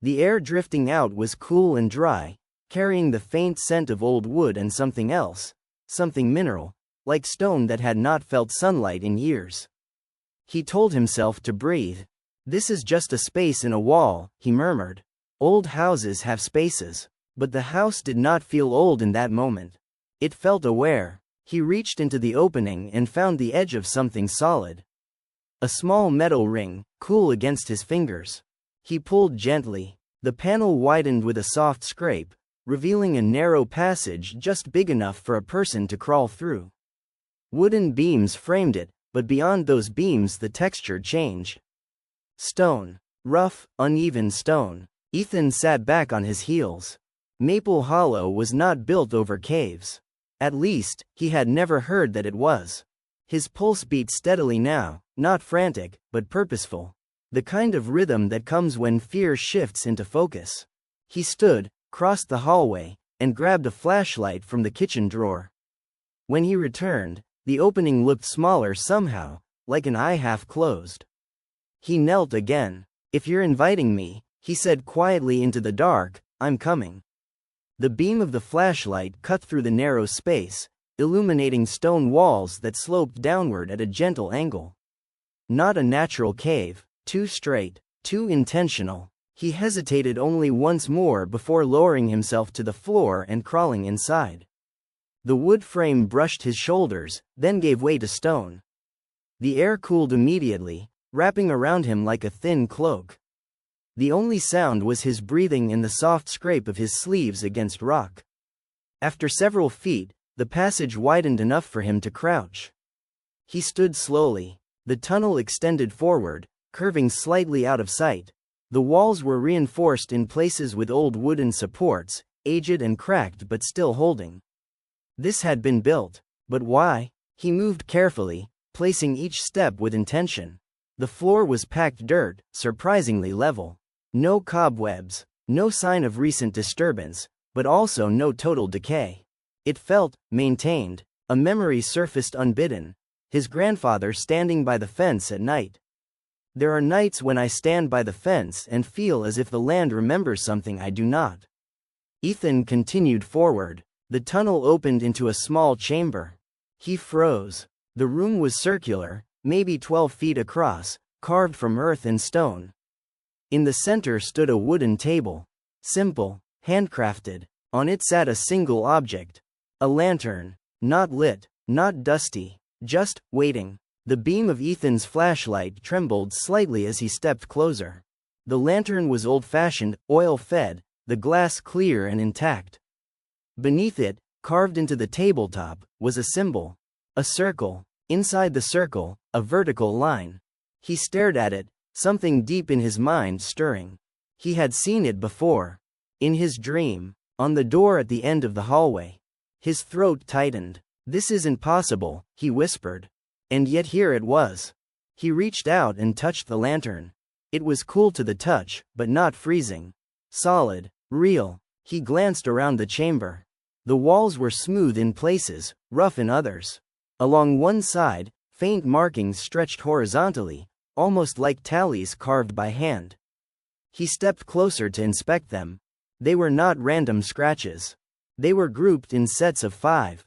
The air drifting out was cool and dry, carrying the faint scent of old wood and something else, something mineral, like stone that had not felt sunlight in years. He told himself to breathe. This is just a space in a wall, he murmured. Old houses have spaces. But the house did not feel old in that moment. It felt aware. He reached into the opening and found the edge of something solid. A small metal ring, cool against his fingers. He pulled gently. The panel widened with a soft scrape, revealing a narrow passage just big enough for a person to crawl through. Wooden beams framed it, but beyond those beams the texture changed. Stone. Rough, uneven stone. Ethan sat back on his heels. Maple Hollow was not built over caves. At least, he had never heard that it was. His pulse beat steadily now, not frantic, but purposeful. The kind of rhythm that comes when fear shifts into focus. He stood, crossed the hallway, and grabbed a flashlight from the kitchen drawer. When he returned, the opening looked smaller somehow, like an eye half closed. He knelt again. "If you're inviting me," he said quietly into the dark, "I'm coming." The beam of the flashlight cut through the narrow space, illuminating stone walls that sloped downward at a gentle angle. Not a natural cave, too straight, too intentional. He hesitated only once more before lowering himself to the floor and crawling inside. The wood frame brushed his shoulders, then gave way to stone. The air cooled immediately, wrapping around him like a thin cloak. The only sound was his breathing and the soft scrape of his sleeves against rock. After several feet, the passage widened enough for him to crouch. He stood slowly. The tunnel extended forward, curving slightly out of sight. The walls were reinforced in places with old wooden supports, aged and cracked but still holding. This had been built. But why? He moved carefully, placing each step with intention. The floor was packed dirt, surprisingly level. No cobwebs, no sign of recent disturbance, but also no total decay. It felt maintained. A memory surfaced unbidden. His grandfather standing by the fence at night. There are nights when I stand by the fence and feel as if the land remembers something I do not. Ethan continued forward. The tunnel opened into a small chamber. He froze. The room was circular, maybe 12 feet across, carved from earth and stone. In the center stood a wooden table. Simple, handcrafted. On it sat a single object. A lantern. Not lit, not dusty, just waiting. The beam of Ethan's flashlight trembled slightly as he stepped closer. The lantern was old-fashioned, oil-fed, the glass clear and intact. Beneath it, carved into the tabletop, was a symbol. A circle. Inside the circle, a vertical line. He stared at it, something deep in his mind stirring. He had seen it before. In his dream, on the door at the end of the hallway. His throat tightened. "This isn't possible," he whispered. And yet here it was. He reached out and touched the lantern. It was cool to the touch, but not freezing. Solid, real. He glanced around the chamber. The walls were smooth in places, rough in others. Along one side, faint markings stretched horizontally, almost like tallies carved by hand. He stepped closer to inspect them. They were not random scratches. They were grouped in sets of 5,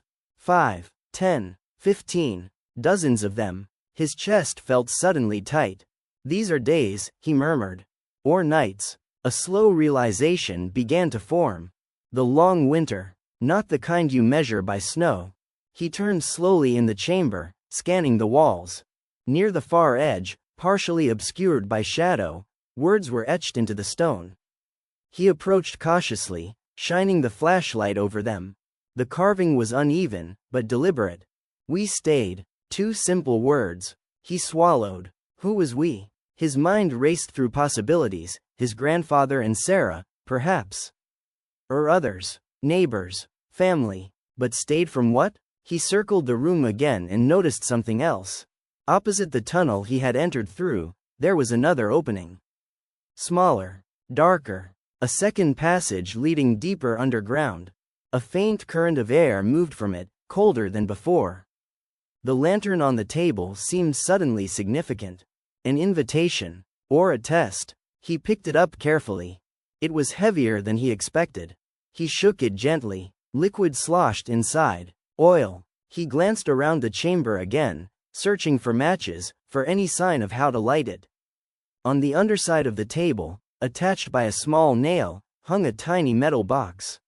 10, 15, dozens of them. His chest felt suddenly tight. "These are days," he murmured. "Or nights." A slow realization began to form. The long winter. Not the kind you measure by snow. He turned slowly in the chamber, scanning the walls. Near the far edge, partially obscured by shadow, words were etched into the stone. He approached cautiously, shining the flashlight over them. The carving was uneven, but deliberate. We stayed. 2 simple words. He swallowed. Who was we? His mind raced through possibilities, his grandfather and Sarah, perhaps. Or others. Neighbors. Family. But stayed from what? He circled the room again and noticed something else. Opposite the tunnel he had entered through, there was another opening. Smaller. Darker. A second passage leading deeper underground. A faint current of air moved from it, colder than before. The lantern on the table seemed suddenly significant. An invitation. Or a test. He picked it up carefully. It was heavier than he expected. He shook it gently. Liquid sloshed inside. Oil. He glanced around the chamber again, searching for matches, for any sign of how to light it. On the underside of the table, attached by a small nail, hung a tiny metal box.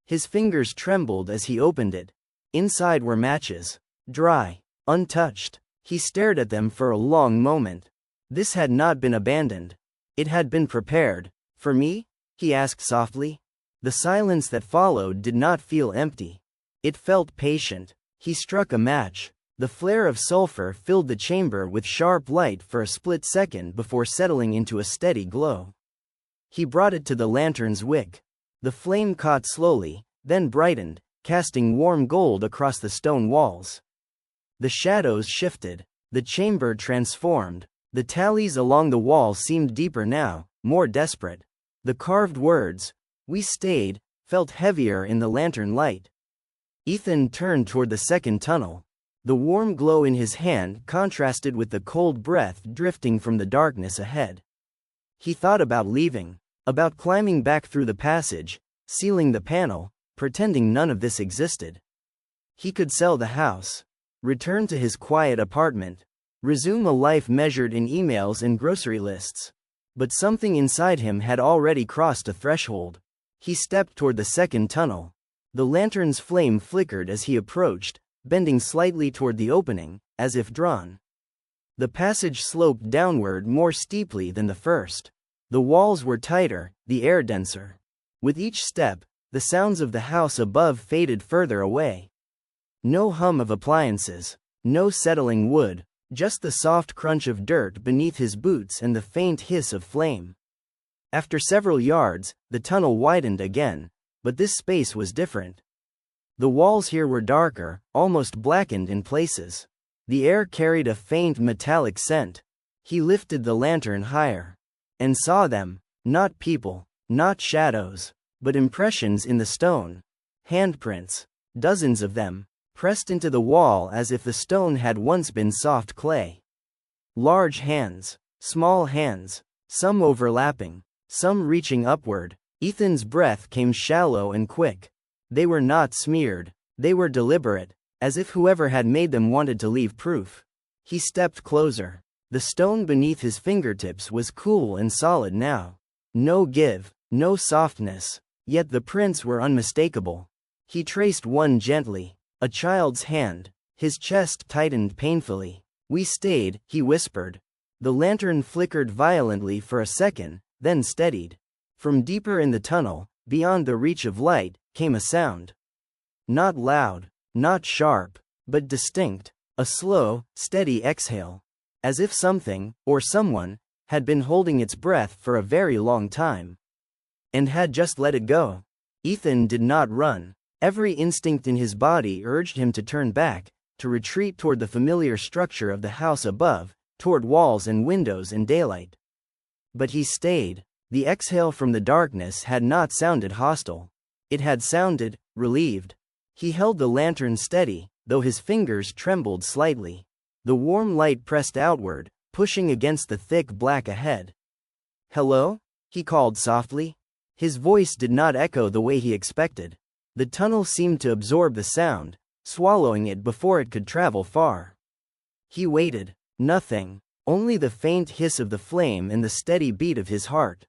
His fingers trembled as he opened it. Inside were matches. Dry. Untouched. He stared at them for a long moment. This had not been abandoned. It had been prepared. For me? He asked softly. The silence that followed did not feel empty. It felt patient. He struck a match. The flare of sulfur filled the chamber with sharp light for a split second before settling into a steady glow. He brought it to the lantern's wick. The flame caught slowly, then brightened, casting warm gold across the stone walls. The shadows shifted. The chamber transformed. The tallies along the wall seemed deeper now, more desperate. The carved words, "We stayed," felt heavier in the lantern light. Ethan turned toward the second tunnel. The warm glow in his hand contrasted with the cold breath drifting from the darkness ahead. He thought about leaving, about climbing back through the passage, sealing the panel, pretending none of this existed. He could sell the house, return to his quiet apartment, resume a life measured in emails and grocery lists. But something inside him had already crossed a threshold. He stepped toward the second tunnel. The lantern's flame flickered as he approached, bending slightly toward the opening, as if drawn. The passage sloped downward more steeply than the first. The walls were tighter, the air denser. With each step, the sounds of the house above faded further away. No hum of appliances, no settling wood, just the soft crunch of dirt beneath his boots and the faint hiss of flame. After several yards, the tunnel widened again, but this space was different. The walls here were darker, almost blackened in places. The air carried a faint metallic scent. He lifted the lantern higher. And saw them, not people, not shadows, but impressions in the stone. Handprints. Dozens of them, pressed into the wall as if the stone had once been soft clay. Large hands, small hands, some overlapping, some reaching upward. Ethan's breath came shallow and quick. They were not smeared. They were deliberate, as if whoever had made them wanted to leave proof. He stepped closer. The stone beneath his fingertips was cool and solid now. No give, no softness, yet the prints were unmistakable. He traced one gently, a child's hand. His chest tightened painfully. "We stayed," he whispered. The lantern flickered violently for a second, then steadied. From deeper in the tunnel, beyond the reach of light, came a sound. Not loud, not sharp, but distinct, a slow, steady exhale. As if something, or someone, had been holding its breath for a very long time. And had just let it go. Ethan did not run. Every instinct in his body urged him to turn back, to retreat toward the familiar structure of the house above, toward walls and windows and daylight. But he stayed. The exhale from the darkness had not sounded hostile. It had sounded relieved. He held the lantern steady, though his fingers trembled slightly. The warm light pressed outward, pushing against the thick black ahead. "Hello?" he called softly. His voice did not echo the way he expected. The tunnel seemed to absorb the sound, swallowing it before it could travel far. He waited. Nothing. Only the faint hiss of the flame and the steady beat of his heart.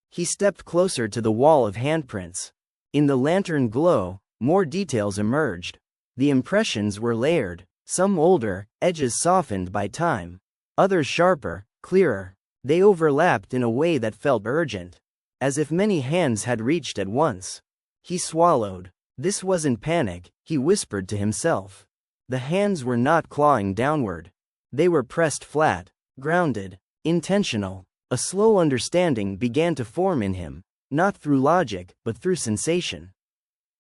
He stepped closer to the wall of handprints. In the lantern glow, more details emerged. The impressions were layered, some older, edges softened by time. Others sharper, clearer. They overlapped in a way that felt urgent. as if many hands had reached at once. He swallowed. This wasn't panic, he whispered to himself. The hands were not clawing downward. They were pressed flat, grounded, intentional. A slow understanding began to form in him, not through logic, but through sensation.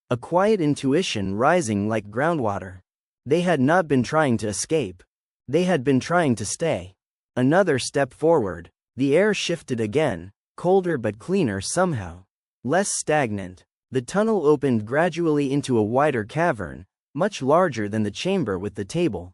A quiet intuition rising like groundwater. They had not been trying to escape. They had been trying to stay. Another step forward. The air shifted again, colder but cleaner somehow. Less stagnant. The tunnel opened gradually into a wider cavern, much larger than the chamber with the table.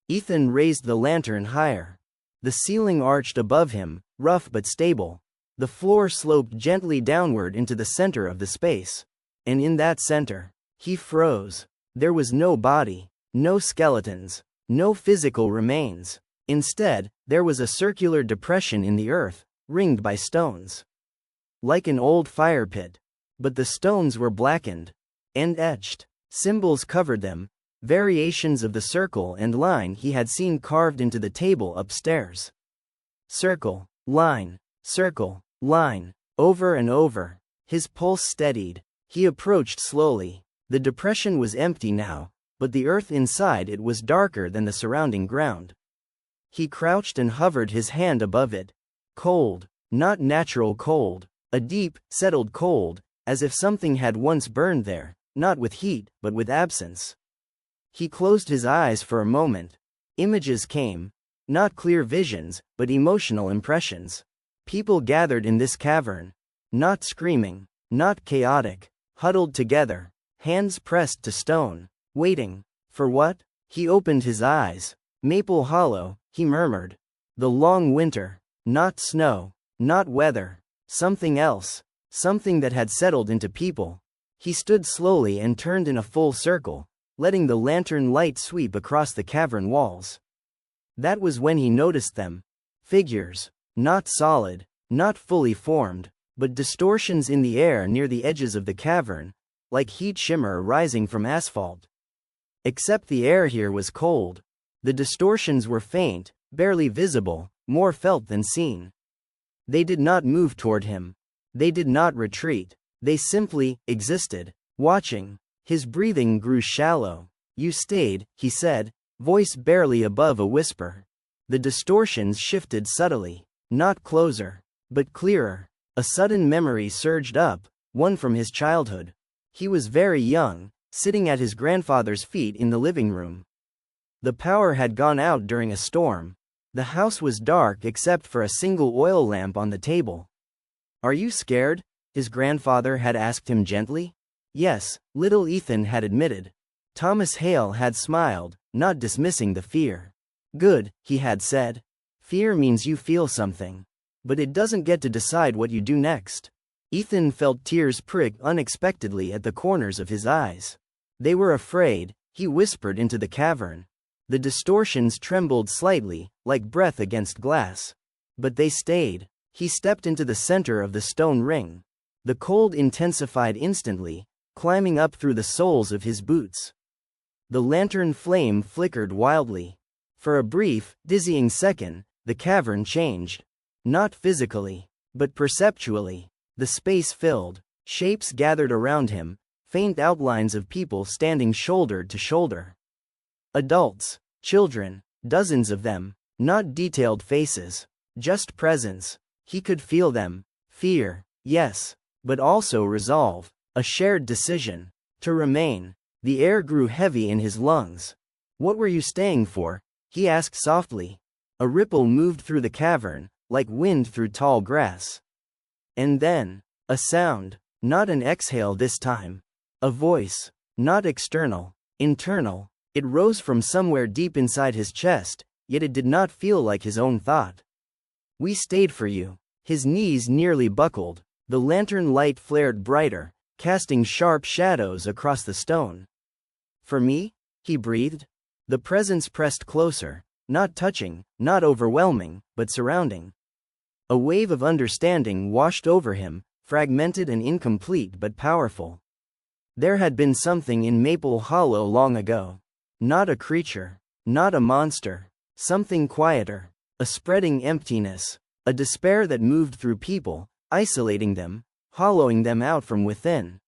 Ethan raised the lantern higher. The ceiling arched above him, rough but stable. The floor sloped gently downward into the center of the space. And in that center, he froze. There was no body, no skeletons, no physical remains. Instead, there was a circular depression in the earth, ringed by stones. Like an old fire pit. But the stones were blackened and etched. Symbols covered them, variations of the circle and line he had seen carved into the table upstairs. Circle, line, over and over. His pulse steadied. He approached slowly. The depression was empty now, but the earth inside it was darker than the surrounding ground. He crouched and hovered his hand above it. Cold, not natural cold, a deep, settled cold, as if something had once burned there, not with heat, but with absence. He closed his eyes for a moment. Images came, not clear visions, but emotional impressions. People gathered in this cavern, not screaming, not chaotic, huddled together, hands pressed to stone, waiting. For what? He opened his eyes. Maple Hollow, he murmured. The long winter, not snow, not weather, something else. Something that had settled into people. He stood slowly and turned in a full circle, letting the lantern light sweep across the cavern walls. That was when he noticed them. Figures, not solid, not fully formed, but distortions in the air near the edges of the cavern, like heat shimmer rising from asphalt. Except the air here was cold. The distortions were faint, barely visible, more felt than seen. They did not move toward him. They did not retreat. They simply existed, watching. His breathing grew shallow. You stayed, he said, voice barely above a whisper. The distortions shifted subtly, not closer, but clearer. A sudden memory surged up, one from his childhood. He was very young, sitting at his grandfather's feet in the living room. The power had gone out during a storm. The house was dark except for a single oil lamp on the table. Are you scared? His grandfather had asked him gently. Yes, little Ethan had admitted. Thomas Hale had smiled, not dismissing the fear. Good, he had said. Fear means you feel something. But it doesn't get to decide what you do next. Ethan felt tears prick unexpectedly at the corners of his eyes. They were afraid, he whispered into the cavern. The distortions trembled slightly, like breath against glass. But they stayed. He stepped into the center of the stone ring. The cold intensified instantly, climbing up through the soles of his boots. The lantern flame flickered wildly. For a brief, dizzying second, the cavern changed. Not physically, but perceptually. The space filled. Shapes gathered around him, faint outlines of people standing shoulder to shoulder. Adults, children, dozens of them, not detailed faces, just presence. He could feel them. Fear, yes, but also resolve, a shared decision to remain. The air grew heavy in his lungs. What were you staying for? He asked softly. A ripple moved through the cavern, like wind through tall grass. And then, a sound, not an exhale this time. A voice, not external, internal. It rose from somewhere deep inside his chest, yet it did not feel like his own thought. We stayed for you. His knees nearly buckled. The lantern light flared brighter, casting sharp shadows across the stone. For me? He breathed. The presence pressed closer, not touching, not overwhelming, but surrounding. A wave of understanding washed over him, fragmented and incomplete but powerful. There had been something in Maple Hollow long ago. Not a creature, not a monster, something quieter, a spreading emptiness, a despair that moved through people, isolating them, hollowing them out from within.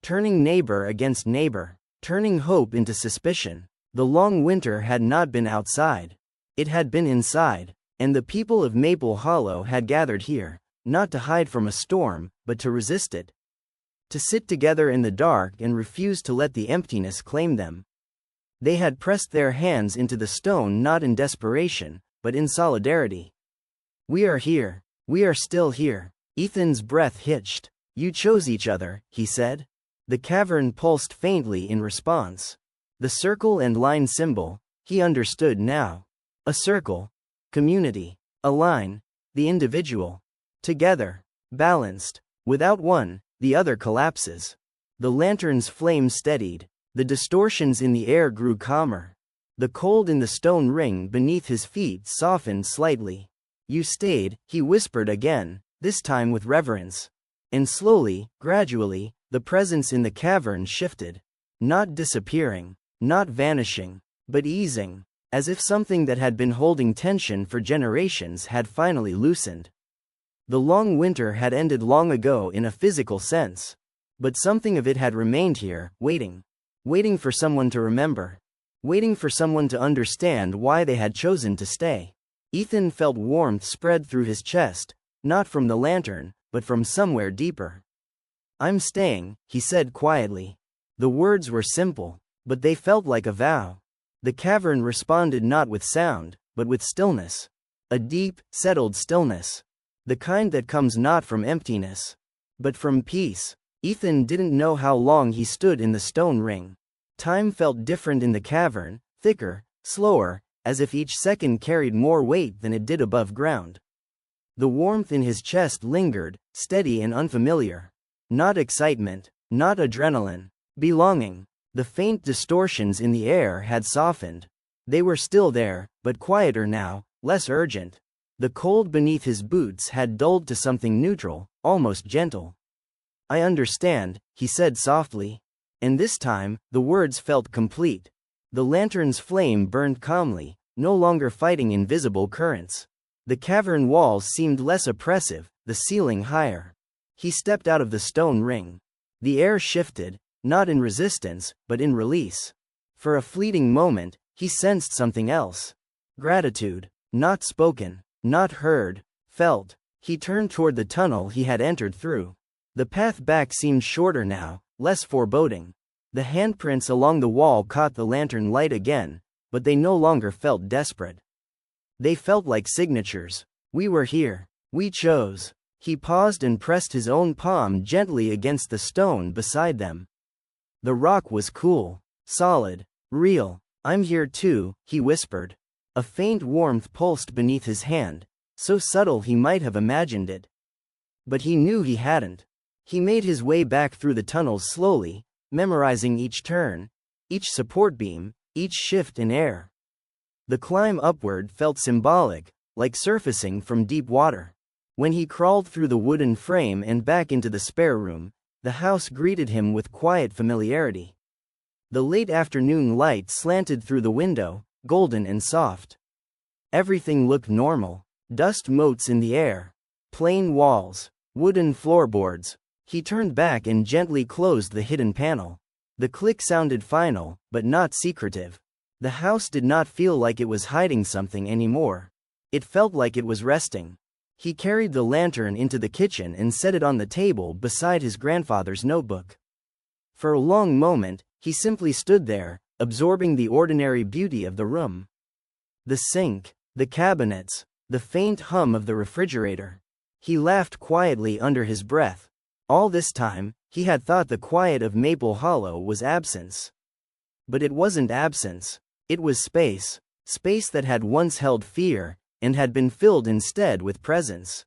Turning neighbor against neighbor, turning hope into suspicion. The long winter had not been outside. It had been inside, and the people of Maple Hollow had gathered here, not to hide from a storm, but to resist it. To sit together in the dark and refuse to let the emptiness claim them. They had pressed their hands into the stone not in desperation, but in solidarity. We are here. We are still here. Ethan's breath hitched. You chose each other, he said. The cavern pulsed faintly in response. The circle and line symbol, he understood now. A circle. Community. A line. The individual. Together. Balanced. Without one, the other collapses. The lantern's flame steadied. The distortions in the air grew calmer. The cold in the stone ring beneath his feet softened slightly. You stayed, he whispered again, this time with reverence. And slowly, gradually, the presence in the cavern shifted. Not disappearing, not vanishing, but easing, as if something that had been holding tension for generations had finally loosened. The long winter had ended long ago in a physical sense. But something of it had remained here, waiting. Waiting for someone to remember. Waiting for someone to understand why they had chosen to stay. Ethan felt warmth spread through his chest, not from the lantern, but from somewhere deeper. I'm staying, he said quietly. The words were simple, but they felt like a vow. The cavern responded not with sound, but with stillness. A deep, settled stillness. The kind that comes not from emptiness, but from peace. Ethan didn't know how long he stood in the stone ring. Time felt different in the cavern, thicker, slower, as if each second carried more weight than it did above ground. The warmth in his chest lingered, steady and unfamiliar. Not excitement, not adrenaline. Belonging. The faint distortions in the air had softened. They were still there, but quieter now, less urgent. The cold beneath his boots had dulled to something neutral, almost gentle. I understand, he said softly. And this time, the words felt complete. The lantern's flame burned calmly, no longer fighting invisible currents. The cavern walls seemed less oppressive, the ceiling higher. He stepped out of the stone ring. The air shifted, not in resistance, but in release. For a fleeting moment, he sensed something else. Gratitude. Not spoken, not heard, felt. He turned toward the tunnel he had entered through. The path back seemed shorter now, less foreboding. The handprints along the wall caught the lantern light again, but they no longer felt desperate. They felt like signatures. We were here. We chose. He paused and pressed his own palm gently against the stone beside them. The rock was cool, solid, real. I'm here too, he whispered. A faint warmth pulsed beneath his hand, so subtle he might have imagined it. But he knew he hadn't. He made his way back through the tunnels slowly, memorizing each turn, each support beam, each shift in air. The climb upward felt symbolic, like surfacing from deep water. When he crawled through the wooden frame and back into the spare room, the house greeted him with quiet familiarity. The late afternoon light slanted through the window, golden and soft. Everything looked normal. Dust motes in the air. Plain walls. Wooden floorboards. He turned back and gently closed the hidden panel. The click sounded final, but not secretive. The house did not feel like it was hiding something anymore. It felt like it was resting. He carried the lantern into the kitchen and set it on the table beside his grandfather's notebook. For a long moment, he simply stood there, absorbing the ordinary beauty of the room. The sink, the cabinets, the faint hum of the refrigerator. He laughed quietly under his breath. All this time, he had thought the quiet of Maple Hollow was absence. But it wasn't absence. It was space. Space that had once held fear, and had been filled instead with presence.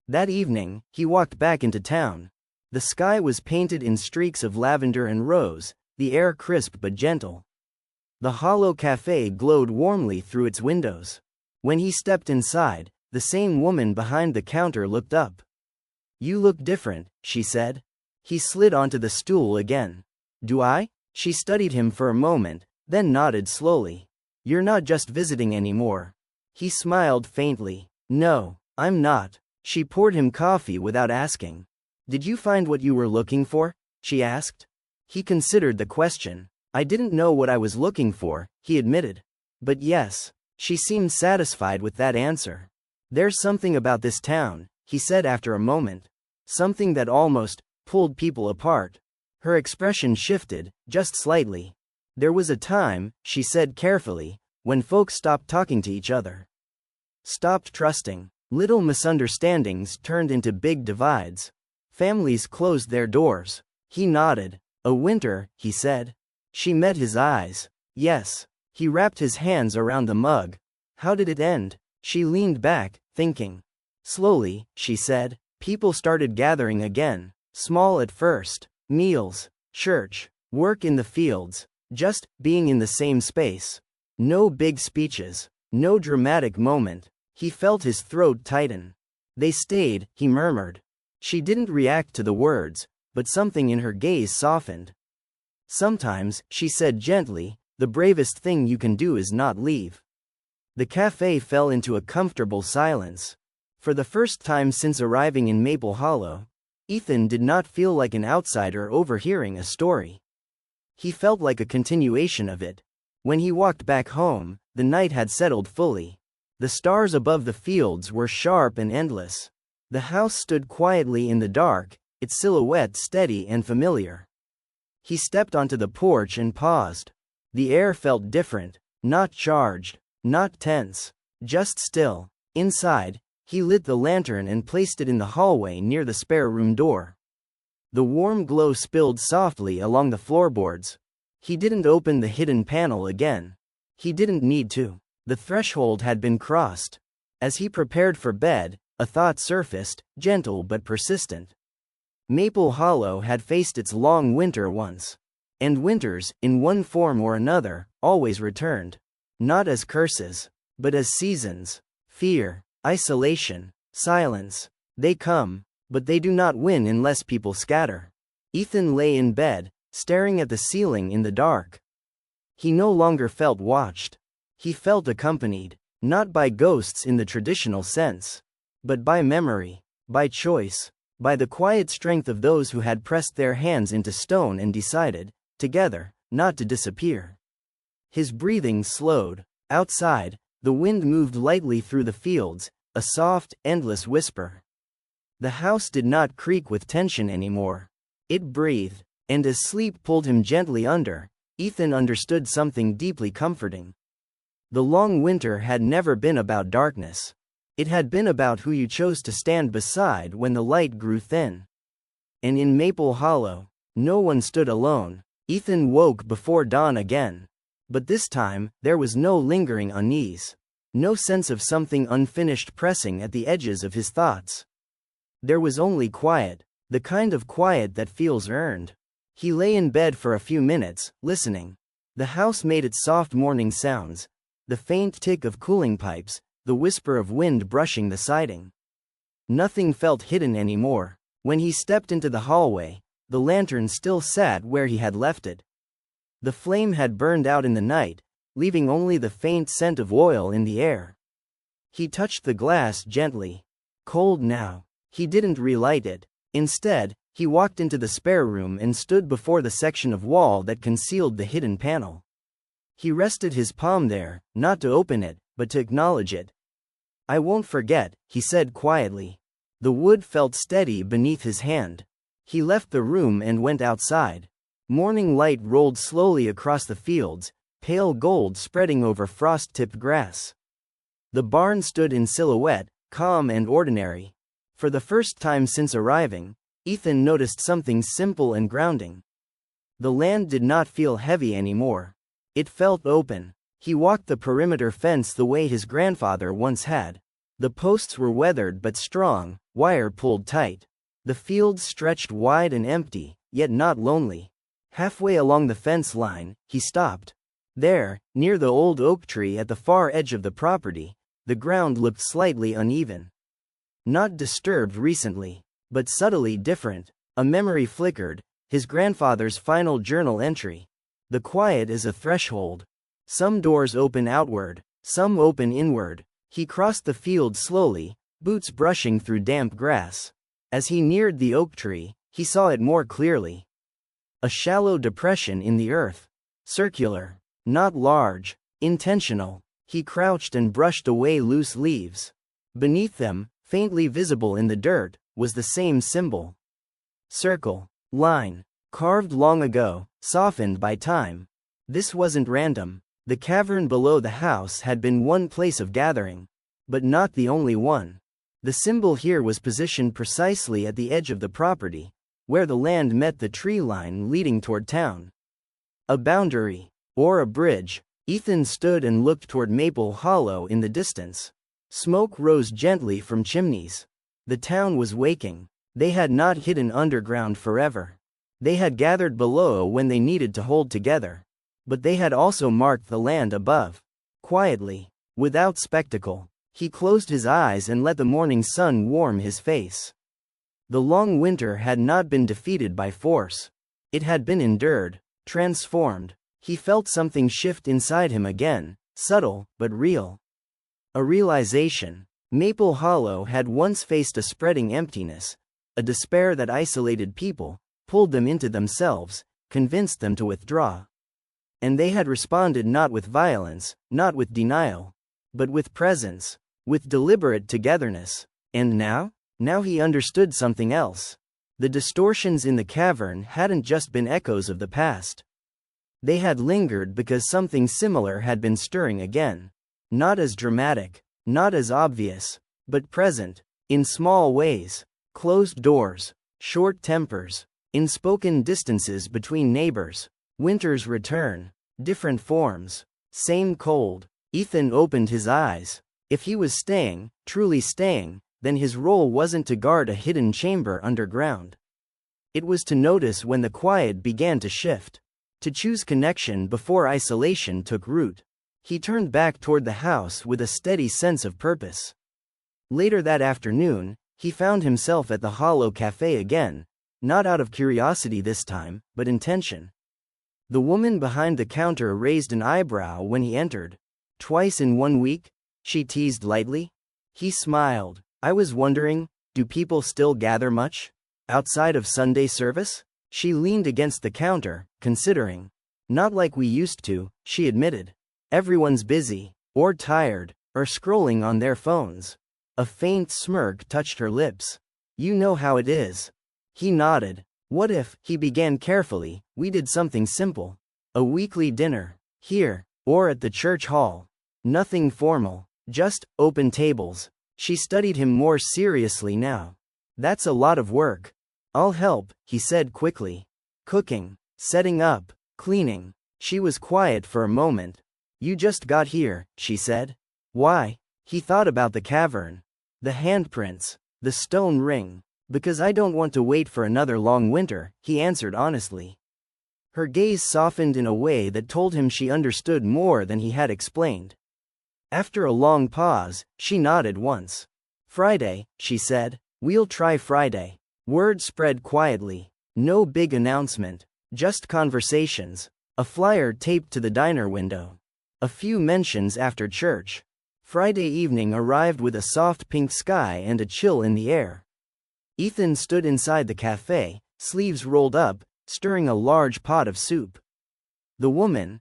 That evening, he walked back into town. The sky was painted in streaks of lavender and rose, the air crisp but gentle. The Hollow Cafe glowed warmly through its windows. When he stepped inside, the same woman behind the counter looked up. "You look different," she said. He slid onto the stool again. "Do I?" She studied him for a moment, then nodded slowly. "You're not just visiting anymore." He smiled faintly. "No, I'm not. She poured him coffee without asking. Did you find what you were looking for? She asked. He considered the question. I didn't know what I was looking for, he admitted. But yes. She seemed satisfied with that answer. There's something about this town, he said after a moment. Something that almost pulled people apart. Her expression shifted, just slightly. There was a time, she said carefully, when folks stopped talking to each other. Stopped trusting. Little misunderstandings turned into big divides. Families closed their doors. He nodded. A winter, he said. She met his eyes. Yes. He wrapped his hands around the mug. How did it end? She leaned back, thinking. Slowly, she said, people started gathering again. Small at first. Meals, church, work in the fields, just being in the same space. No big speeches, no dramatic moment. He felt his throat tighten. They stayed, he murmured. She didn't react to the words, but something in her gaze softened. Sometimes, she said gently, the bravest thing you can do is not leave. The cafe fell into a comfortable silence. For the first time since arriving in Maple Hollow, Ethan did not feel like an outsider overhearing a story. He felt like a continuation of it. When he walked back home, the night had settled fully. The stars above the fields were sharp and endless. The house stood quietly in the dark, its silhouette steady and familiar. He stepped onto the porch and paused. The air felt different, not charged, not tense, just still. Inside, he lit the lantern and placed it in the hallway near the spare room door. The warm glow spilled softly along the floorboards. He didn't open the hidden panel again. He didn't need to. The threshold had been crossed. As he prepared for bed, a thought surfaced, gentle but persistent. Maple Hollow had faced its long winter once. And winters, in one form or another, always returned. Not as curses, but as seasons. Fear, isolation, silence. They come, but they do not win unless people scatter. Ethan lay in bed, staring at the ceiling in the dark. He no longer felt watched. He felt accompanied, not by ghosts in the traditional sense, but by memory, by choice, by the quiet strength of those who had pressed their hands into stone and decided, together, not to disappear. His breathing slowed. Outside, the wind moved lightly through the fields, a soft, endless whisper. The house did not creak with tension anymore. It breathed, and as sleep pulled him gently under, Ethan understood something deeply comforting. The long winter had never been about darkness. It had been about who you chose to stand beside when the light grew thin. And in Maple Hollow, no one stood alone. Ethan woke before dawn again. But this time, there was no lingering unease. No sense of something unfinished pressing at the edges of his thoughts. There was only quiet, the kind of quiet that feels earned. He lay in bed for a few minutes, listening. The house made its soft morning sounds. The faint tick of cooling pipes, the whisper of wind brushing the siding. Nothing felt hidden anymore. When he stepped into the hallway, the lantern still sat where he had left it. The flame had burned out in the night, leaving only the faint scent of oil in the air. He touched the glass gently. Cold now. He didn't relight it. Instead, he walked into the spare room and stood before the section of wall that concealed the hidden panel. He rested his palm there, not to open it, but to acknowledge it. I won't forget, he said quietly. The wood felt steady beneath his hand. He left the room and went outside. Morning light rolled slowly across the fields, pale gold spreading over frost-tipped grass. The barn stood in silhouette, calm and ordinary. For the first time since arriving, Ethan noticed something simple and grounding. The land did not feel heavy anymore. It felt open. He walked the perimeter fence the way his grandfather once had. The posts were weathered but strong, wire pulled tight. The fields stretched wide and empty, yet not lonely. Halfway along the fence line, he stopped. There, near the old oak tree at the far edge of the property, the ground looked slightly uneven. Not disturbed recently, but subtly different. A memory flickered, his grandfather's final journal entry. The quiet is a threshold. Some doors open outward, some open inward. He crossed the field slowly, boots brushing through damp grass. As he neared the oak tree, he saw it more clearly. A shallow depression in the earth. Circular. Not large. Intentional. He crouched and brushed away loose leaves. Beneath them, faintly visible in the dirt, was the same symbol. Circle. Line. Carved long ago, softened by time. This wasn't random. The cavern below the house had been one place of gathering. But not the only one. The symbol here was positioned precisely at the edge of the property, where the land met the tree line leading toward town. A boundary. Or a bridge. Ethan stood and looked toward Maple Hollow in the distance. Smoke rose gently from chimneys. The town was waking. They had not hidden underground forever. They had gathered below when they needed to hold together. But they had also marked the land above. Quietly, without spectacle, he closed his eyes and let the morning sun warm his face. The long winter had not been defeated by force. It had been endured, transformed. He felt something shift inside him again, subtle but real. A realization. Maple Hollow had once faced a spreading emptiness, a despair that isolated people, pulled them into themselves, convinced them to withdraw. And they had responded not with violence, not with denial, but with presence, with deliberate togetherness. And now? Now he understood something else. The distortions in the cavern hadn't just been echoes of the past. They had lingered because something similar had been stirring again. Not as dramatic, not as obvious, but present, in small ways. Closed doors, short tempers, unspoken distances between neighbors. Winter's return. Different forms. Same cold. Ethan opened his eyes. If he was staying, truly staying, then his role wasn't to guard a hidden chamber underground. It was to notice when the quiet began to shift. To choose connection before isolation took root. He turned back toward the house with a steady sense of purpose. Later that afternoon, he found himself at the Hollow Cafe again, not out of curiosity this time, but intention. The woman behind the counter raised an eyebrow when he entered. "Twice in 1 week?" she teased lightly. He smiled. "I was wondering, do people still gather much? Outside of Sunday service?" She leaned against the counter, considering. "Not like we used to," she admitted. "Everyone's busy, or tired, or scrolling on their phones." A faint smirk touched her lips. "You know how it is." He nodded. "What if," he began carefully, "we did something simple? A weekly dinner. Here, or at the church hall. Nothing formal, just open tables." She studied him more seriously now. "That's a lot of work." "I'll help," he said quickly. "Cooking, setting up, cleaning." She was quiet for a moment. "You just got here," she said. "Why?" He thought about the cavern. The handprints. The stone ring. "Because I don't want to wait for another long winter," he answered honestly. Her gaze softened in a way that told him she understood more than he had explained. After a long pause, she nodded once. "Friday," she said. "We'll try Friday." Word spread quietly. No big announcement. Just conversations. A flyer taped to the diner window. A few mentions after church. Friday evening arrived with a soft pink sky and a chill in the air. Ethan stood inside the cafe, sleeves rolled up, stirring a large pot of soup. The woman,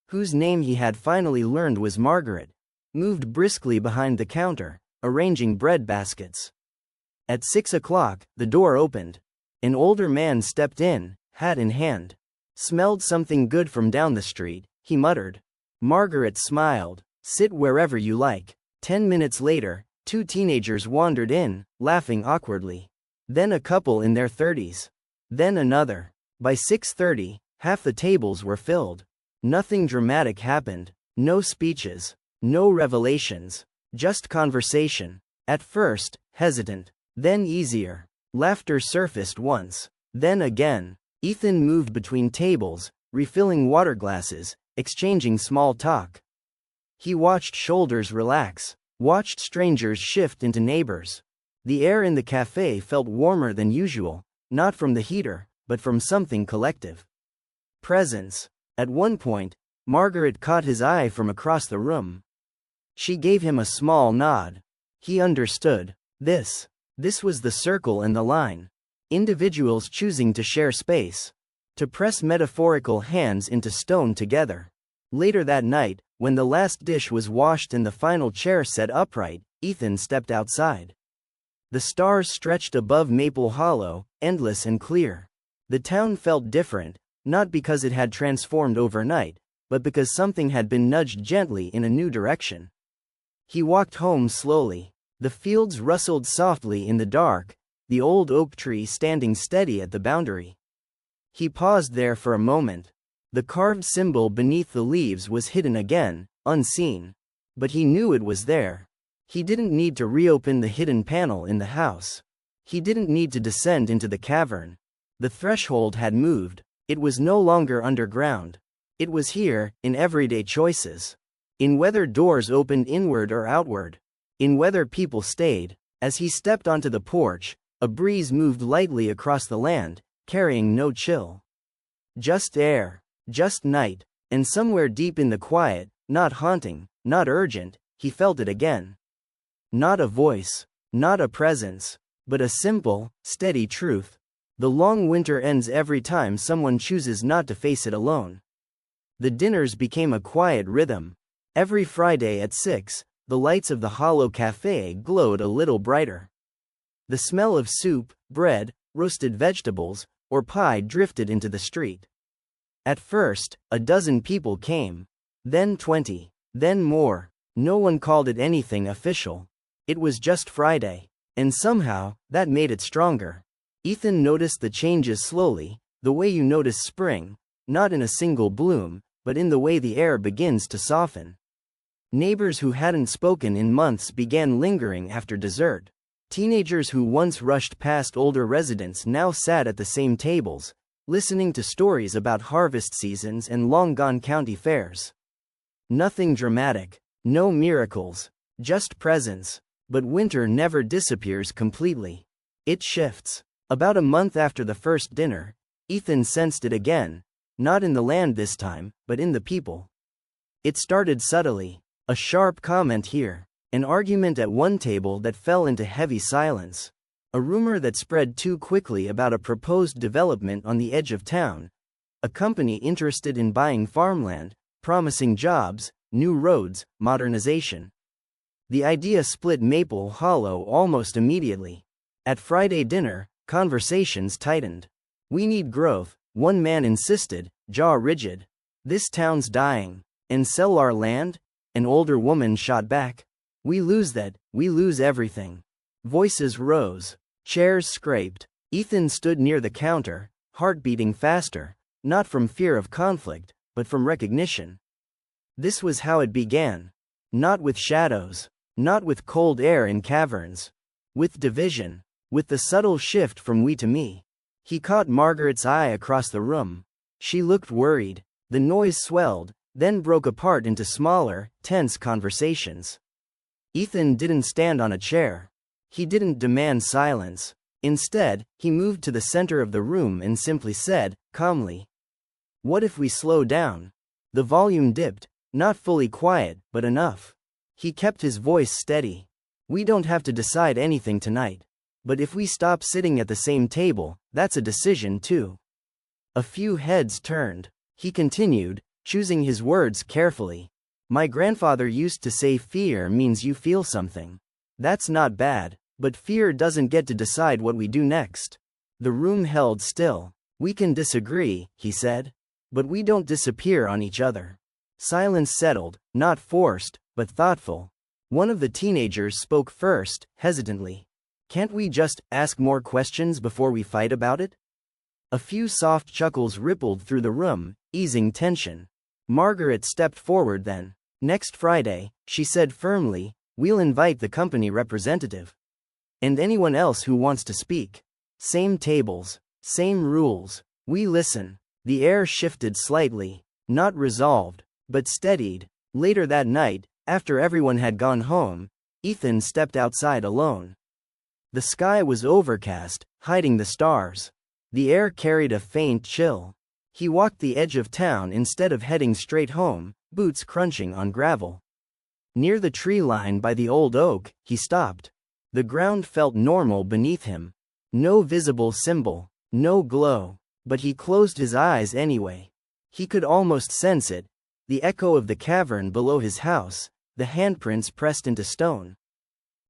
whose name he had finally learned was Margaret, moved briskly behind the counter, arranging bread baskets. At 6 o'clock, the door opened. An older man stepped in, hat in hand. "Smelled something good from down the street," he muttered. Margaret smiled. "Sit wherever you like." 10 minutes later, 2 teenagers wandered in, laughing awkwardly. Then a couple in their 30s. Then another. By 6:30, half the tables were filled. Nothing dramatic happened. No speeches. No revelations. Just conversation. At first, hesitant. Then easier. Laughter surfaced once. Then again. Ethan moved between tables, refilling water glasses, exchanging small talk. He watched shoulders relax, watched strangers shift into neighbors. The air in the cafe felt warmer than usual, not from the heater, but from something collective. Presence. At one point, Margaret caught his eye from across the room. She gave him a small nod. He understood. This was the circle and the line. Individuals choosing to share space. To press metaphorical hands into stone together. Later that night, when the last dish was washed and the final chair set upright, Ethan stepped outside. The stars stretched above Maple Hollow, endless and clear. The town felt different, not because it had transformed overnight, but because something had been nudged gently in a new direction. He walked home slowly. The fields rustled softly in the dark, the old oak tree standing steady at the boundary. He paused there for a moment. The carved symbol beneath the leaves was hidden again, unseen. But he knew it was there. He didn't need to reopen the hidden panel in the house. He didn't need to descend into the cavern. The threshold had moved. It was no longer underground. It was here, in everyday choices. In whether doors opened inward or outward. In whether people stayed. As he stepped onto the porch, a breeze moved lightly across the land, carrying no chill. Just air. Just night. And somewhere deep in the quiet, not haunting, not urgent, he felt it again. Not a voice. Not a presence. But a simple, steady truth. The long winter ends every time someone chooses not to face it alone. The dinners became a quiet rhythm. Every Friday at 6, the lights of the Hollow Cafe glowed a little brighter. The smell of soup, bread, roasted vegetables, or pie drifted into the street. At first, a dozen people came. Then 20. Then more. No one called it anything official. It was just Friday. And somehow, that made it stronger. Ethan noticed the changes slowly, the way you notice spring, not in a single bloom, but in the way the air begins to soften. Neighbors who hadn't spoken in months began lingering after dessert. Teenagers who once rushed past older residents now sat at the same tables, listening to stories about harvest seasons and long-gone county fairs. Nothing dramatic, no miracles, just presence. But winter never disappears completely. It shifts. About a month after the first dinner, Ethan sensed it again, not in the land this time, but in the people. It started subtly. A sharp comment here, an argument at one table that fell into heavy silence, a rumor that spread too quickly about a proposed development on the edge of town, a company interested in buying farmland, promising jobs, new roads, modernization. The idea split Maple Hollow almost immediately. At Friday dinner, conversations tightened. "We need growth," one man insisted, jaw rigid. "This town's dying. And sell our land?" An older woman shot back. "We lose that, we lose everything." Voices rose. Chairs scraped. Ethan stood near the counter, heart beating faster, not from fear of conflict, but from recognition. This was how it began. Not with shadows. Not with cold air in caverns. With division. With the subtle shift from we to me. He caught Margaret's eye across the room. She looked worried. The noise swelled, then broke apart into smaller, tense conversations. Ethan didn't stand on a chair. He didn't demand silence. Instead, he moved to the center of the room and simply said, calmly, "What if we slow down?" The volume dipped, not fully quiet, but enough. He kept his voice steady. "We don't have to decide anything tonight. But if we stop sitting at the same table, that's a decision too." A few heads turned. He continued, choosing his words carefully. "My grandfather used to say fear means you feel something. That's not bad, but fear doesn't get to decide what we do next." The room held still. "We can disagree," he said. "But we don't disappear on each other." Silence settled, not forced, but thoughtful. One of the teenagers spoke first, hesitantly. "Can't we just ask more questions before we fight about it?" A few soft chuckles rippled through the room, easing tension. Margaret stepped forward then. "Next Friday," she said firmly, "we'll invite the company representative. And anyone else who wants to speak. Same tables, same rules. We listen." The air shifted slightly, not resolved, but steadied. Later that night, after everyone had gone home, Ethan stepped outside alone. The sky was overcast, hiding the stars. The air carried a faint chill. He walked the edge of town instead of heading straight home, boots crunching on gravel. Near the tree line by the old oak, he stopped. The ground felt normal beneath him. No visible symbol, no glow, but he closed his eyes anyway. He could almost sense it, the echo of the cavern below his house, the handprints pressed into stone.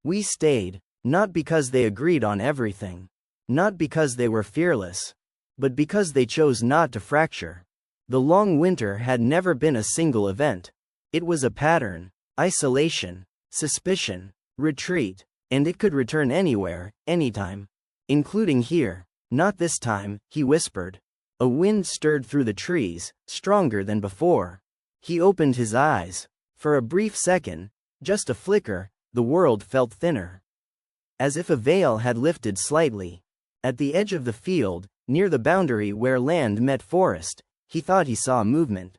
We stayed, not because they agreed on everything, not because they were fearless, but because they chose not to fracture. The long winter had never been a single event. It was a pattern: isolation, suspicion, retreat, and it could return anywhere, anytime. Including here. Not this time, he whispered. A wind stirred through the trees, stronger than before. He opened his eyes. For a brief second, just a flicker, the world felt thinner. As if a veil had lifted slightly. At the edge of the field, near the boundary where land met forest, he thought he saw movement.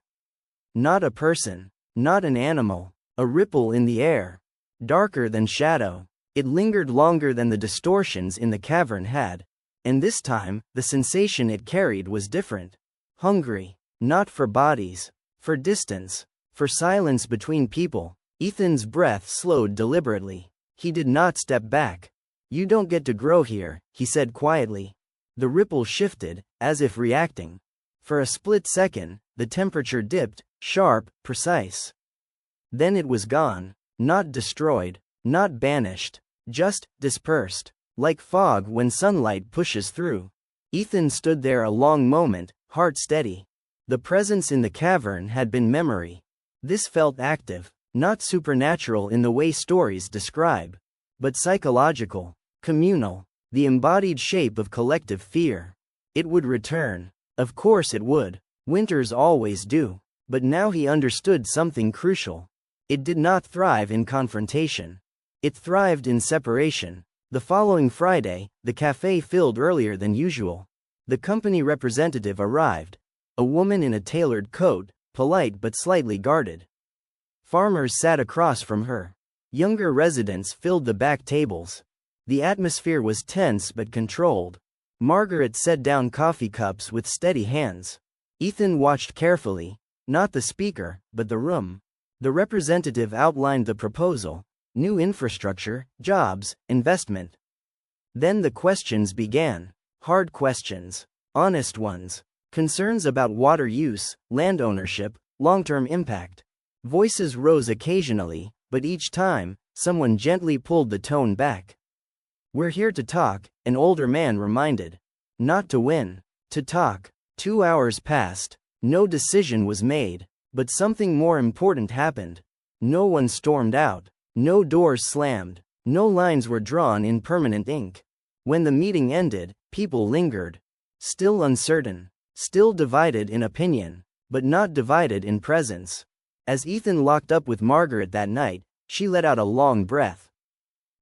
Not a person, not an animal, a ripple in the air. Darker than shadow. It lingered longer than the distortions in the cavern had. And this time, the sensation it carried was different. Hungry. Not for bodies. For distance. For silence between people. Ethan's breath slowed deliberately. He did not step back. "You don't get to grow here," he said quietly. The ripple shifted, as if reacting. For a split second, the temperature dipped, sharp, precise. Then it was gone. Not destroyed. Not banished. Just dispersed. Like fog when sunlight pushes through. Ethan stood there a long moment, heart steady. The presence in the cavern had been memory. This felt active, not supernatural in the way stories describe, but psychological, communal, the embodied shape of collective fear. It would return. Of course it would. Winters always do. But now he understood something crucial. It did not thrive in confrontation. It thrived in separation. The following Friday, the cafe filled earlier than usual. The company representative arrived. A woman in a tailored coat, polite but slightly guarded. Farmers sat across from her. Younger residents filled the back tables. The atmosphere was tense but controlled. Margaret set down coffee cups with steady hands. Ethan watched carefully, not the speaker, but the room. The representative outlined the proposal: new infrastructure, jobs, investment. Then the questions began. Hard questions. Honest ones. Concerns about water use, land ownership, long-term impact. Voices rose occasionally, but each time, someone gently pulled the tone back. "We're here to talk," an older man reminded. "Not to win. To talk." 2 hours passed. No decision was made. But something more important happened. No one stormed out. No doors slammed. No lines were drawn in permanent ink. When the meeting ended, people lingered. Still uncertain. Still divided in opinion. But not divided in presence. As Ethan locked up with Margaret that night, she let out a long breath.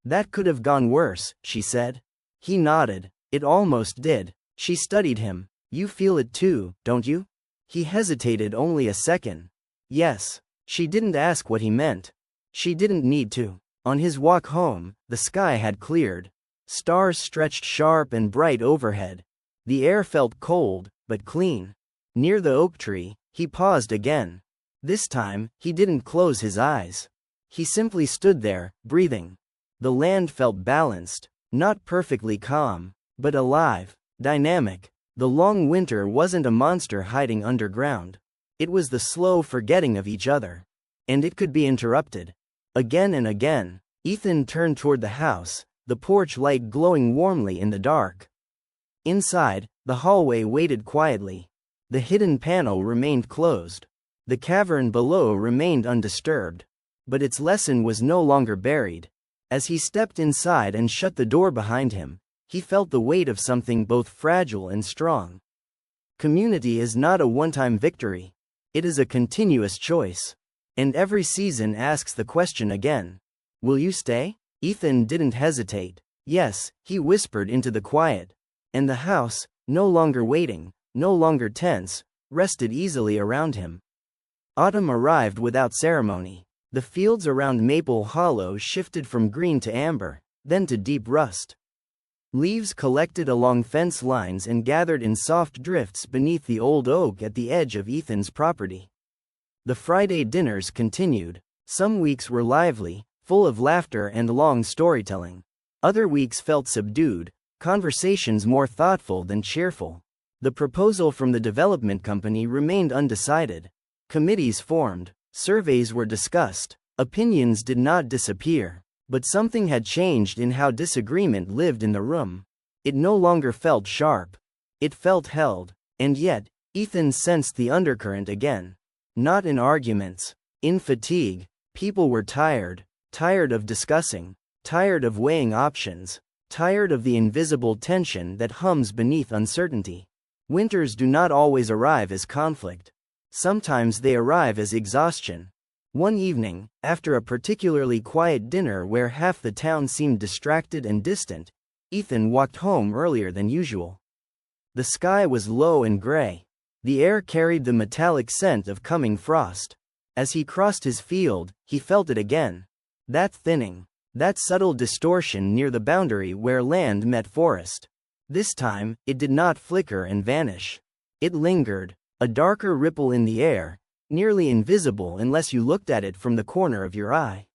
"That could have gone worse," she said. He nodded. "It almost did." She studied him. "You feel it too, don't you?" He hesitated only a second. Yes. She didn't ask what he meant. She didn't need to. On his walk home, the sky had cleared. Stars stretched sharp and bright overhead. The air felt cold, but clean. Near the oak tree, he paused again. This time, he didn't close his eyes. He simply stood there, breathing. The land felt balanced, not perfectly calm, but alive, dynamic. The long winter wasn't a monster hiding underground. It was the slow forgetting of each other. And it could be interrupted. Again and again. Ethan turned toward the house, the porch light glowing warmly in the dark. Inside, the hallway waited quietly. The hidden panel remained closed. The cavern below remained undisturbed. But its lesson was no longer buried. As he stepped inside and shut the door behind him, he felt the weight of something both fragile and strong. Community is not a one-time victory. It is a continuous choice. And every season asks the question again. Will you stay? Ethan didn't hesitate. Yes, he whispered into the quiet. And the house, no longer waiting, no longer tense, rested easily around him. Autumn arrived without ceremony. The fields around Maple Hollow shifted from green to amber, then to deep rust. Leaves collected along fence lines and gathered in soft drifts beneath the old oak at the edge of Ethan's property. The Friday dinners continued. Some weeks were lively, full of laughter and long storytelling. Other weeks felt subdued, conversations more thoughtful than cheerful. The proposal from the development company remained undecided. Committees formed, surveys were discussed, opinions did not disappear. But something had changed in how disagreement lived in the room. It no longer felt sharp. It felt held. And yet, Ethan sensed the undercurrent again. Not in arguments, in fatigue. People were tired of discussing, tired of weighing options, tired of the invisible tension that hums beneath uncertainty. Winters do not always arrive as conflict. Sometimes they arrive as exhaustion. One evening, after a particularly quiet dinner where half the town seemed distracted and distant, Ethan walked home earlier than usual. The sky was low and gray. The air carried the metallic scent of coming frost. As he crossed his field, he felt it again. That thinning, that subtle distortion near the boundary where land met forest. This time, it did not flicker and vanish. It lingered, a darker ripple in the air, nearly invisible unless you looked at it from the corner of your eye.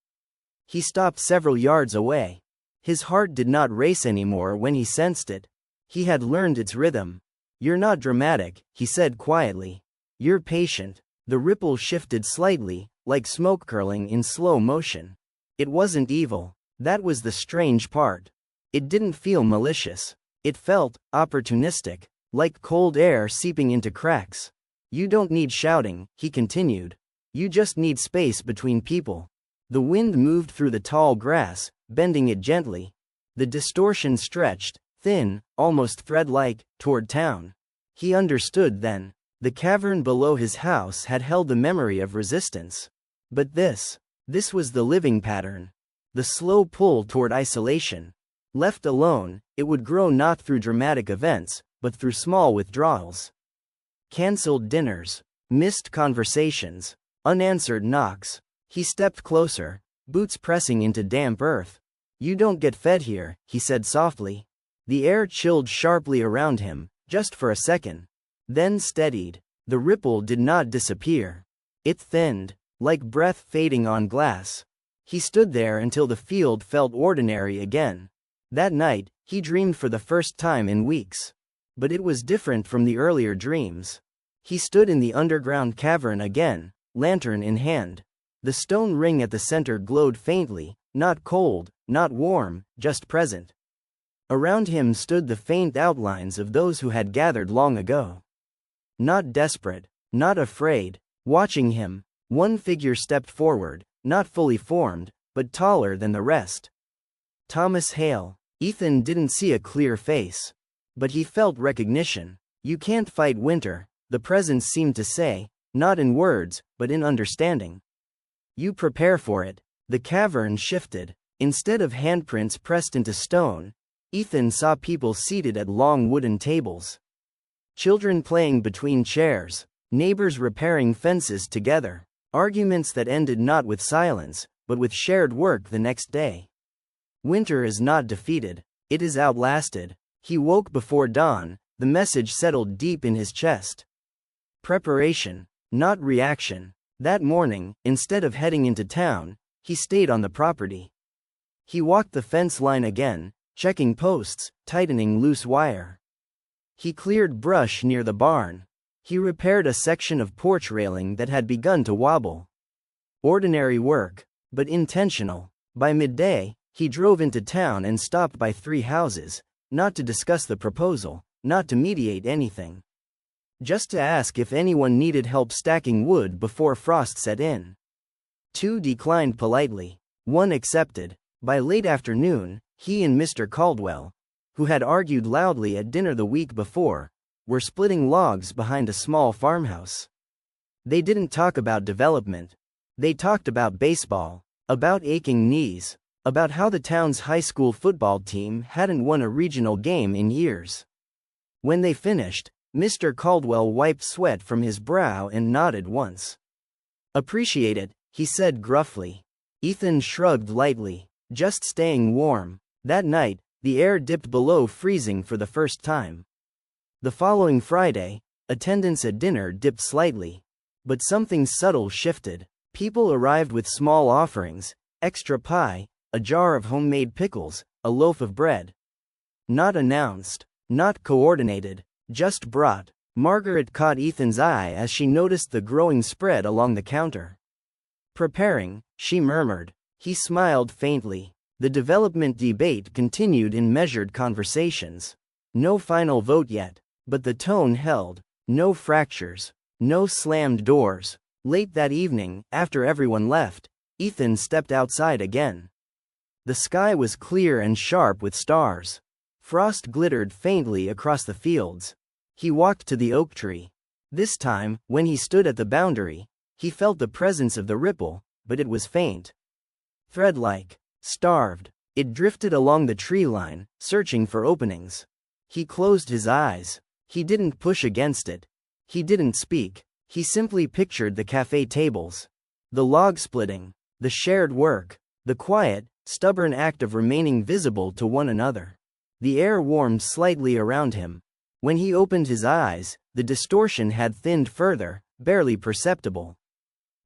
He stopped several yards away. His heart did not race anymore when he sensed it. He had learned its rhythm. "You're not dramatic," he said quietly. "You're patient." The ripple shifted slightly, like smoke curling in slow motion. It wasn't evil. That was the strange part. It didn't feel malicious. It felt opportunistic, like cold air seeping into cracks. "You don't need shouting," he continued. "You just need space between people." The wind moved through the tall grass, bending it gently. The distortion stretched, thin, almost thread-like, toward town. He understood then. The cavern below his house had held the memory of resistance. But this was the living pattern. The slow pull toward isolation. Left alone, it would grow not through dramatic events, but through small withdrawals. Cancelled dinners, missed conversations, unanswered knocks. He stepped closer, boots pressing into damp earth. "You don't get fed here," he said softly. The air chilled sharply around him, just for a second. Then steadied. The ripple did not disappear. It thinned, like breath fading on glass. He stood there until the field felt ordinary again. That night, he dreamed for the first time in weeks. But it was different from the earlier dreams. He stood in the underground cavern again, lantern in hand. The stone ring at the center glowed faintly, not cold, not warm, just present. Around him stood the faint outlines of those who had gathered long ago. Not desperate, not afraid, watching him. One figure stepped forward, not fully formed, but taller than the rest. Thomas Hale. Ethan didn't see a clear face. But he felt recognition. "You can't fight winter," the presence seemed to say, not in words, but in understanding. "You prepare for it." The cavern shifted. Instead of handprints pressed into stone, Ethan saw people seated at long wooden tables. Children playing between chairs, neighbors repairing fences together, arguments that ended not with silence, but with shared work the next day. Winter is not defeated, it is outlasted. He woke before dawn, the message settled deep in his chest. Preparation, not reaction. That morning, instead of heading into town, he stayed on the property. He walked the fence line again, checking posts, tightening loose wire. He cleared brush near the barn. He repaired a section of porch railing that had begun to wobble. Ordinary work, but intentional. By midday, he drove into town and stopped by 3 houses, not to discuss the proposal, not to mediate anything. Just to ask if anyone needed help stacking wood before frost set in. 2 declined politely. 1 accepted. By late afternoon, he and Mr. Caldwell, who had argued loudly at dinner the week before, were splitting logs behind a small farmhouse. They didn't talk about development. They talked about baseball, about aching knees, about how the town's high school football team hadn't won a regional game in years. When they finished, Mr. Caldwell wiped sweat from his brow and nodded once. "Appreciate it," he said gruffly. Ethan shrugged lightly. "Just staying warm." That night, the air dipped below freezing for the first time. The following Friday, attendance at dinner dipped slightly. But something subtle shifted. People arrived with small offerings, extra pie, a jar of homemade pickles, a loaf of bread. Not announced, not coordinated, just brought. Margaret caught Ethan's eye as she noticed the growing spread along the counter. Preparing, she murmured. He smiled faintly. The development debate continued in measured conversations. No final vote yet, but the tone held. No fractures, no slammed doors. Late that evening, after everyone left, Ethan stepped outside again. The sky was clear and sharp with stars. Frost glittered faintly across the fields. He walked to the oak tree. This time, when he stood at the boundary, he felt the presence of the ripple, but it was faint. Thread-like, starved, it drifted along the tree line, searching for openings. He closed his eyes. He didn't push against it. He didn't speak. He simply pictured the cafe tables. The log splitting. The shared work. The quiet, stubborn act of remaining visible to one another. The air warmed slightly around him. When he opened his eyes, the distortion had thinned further, barely perceptible.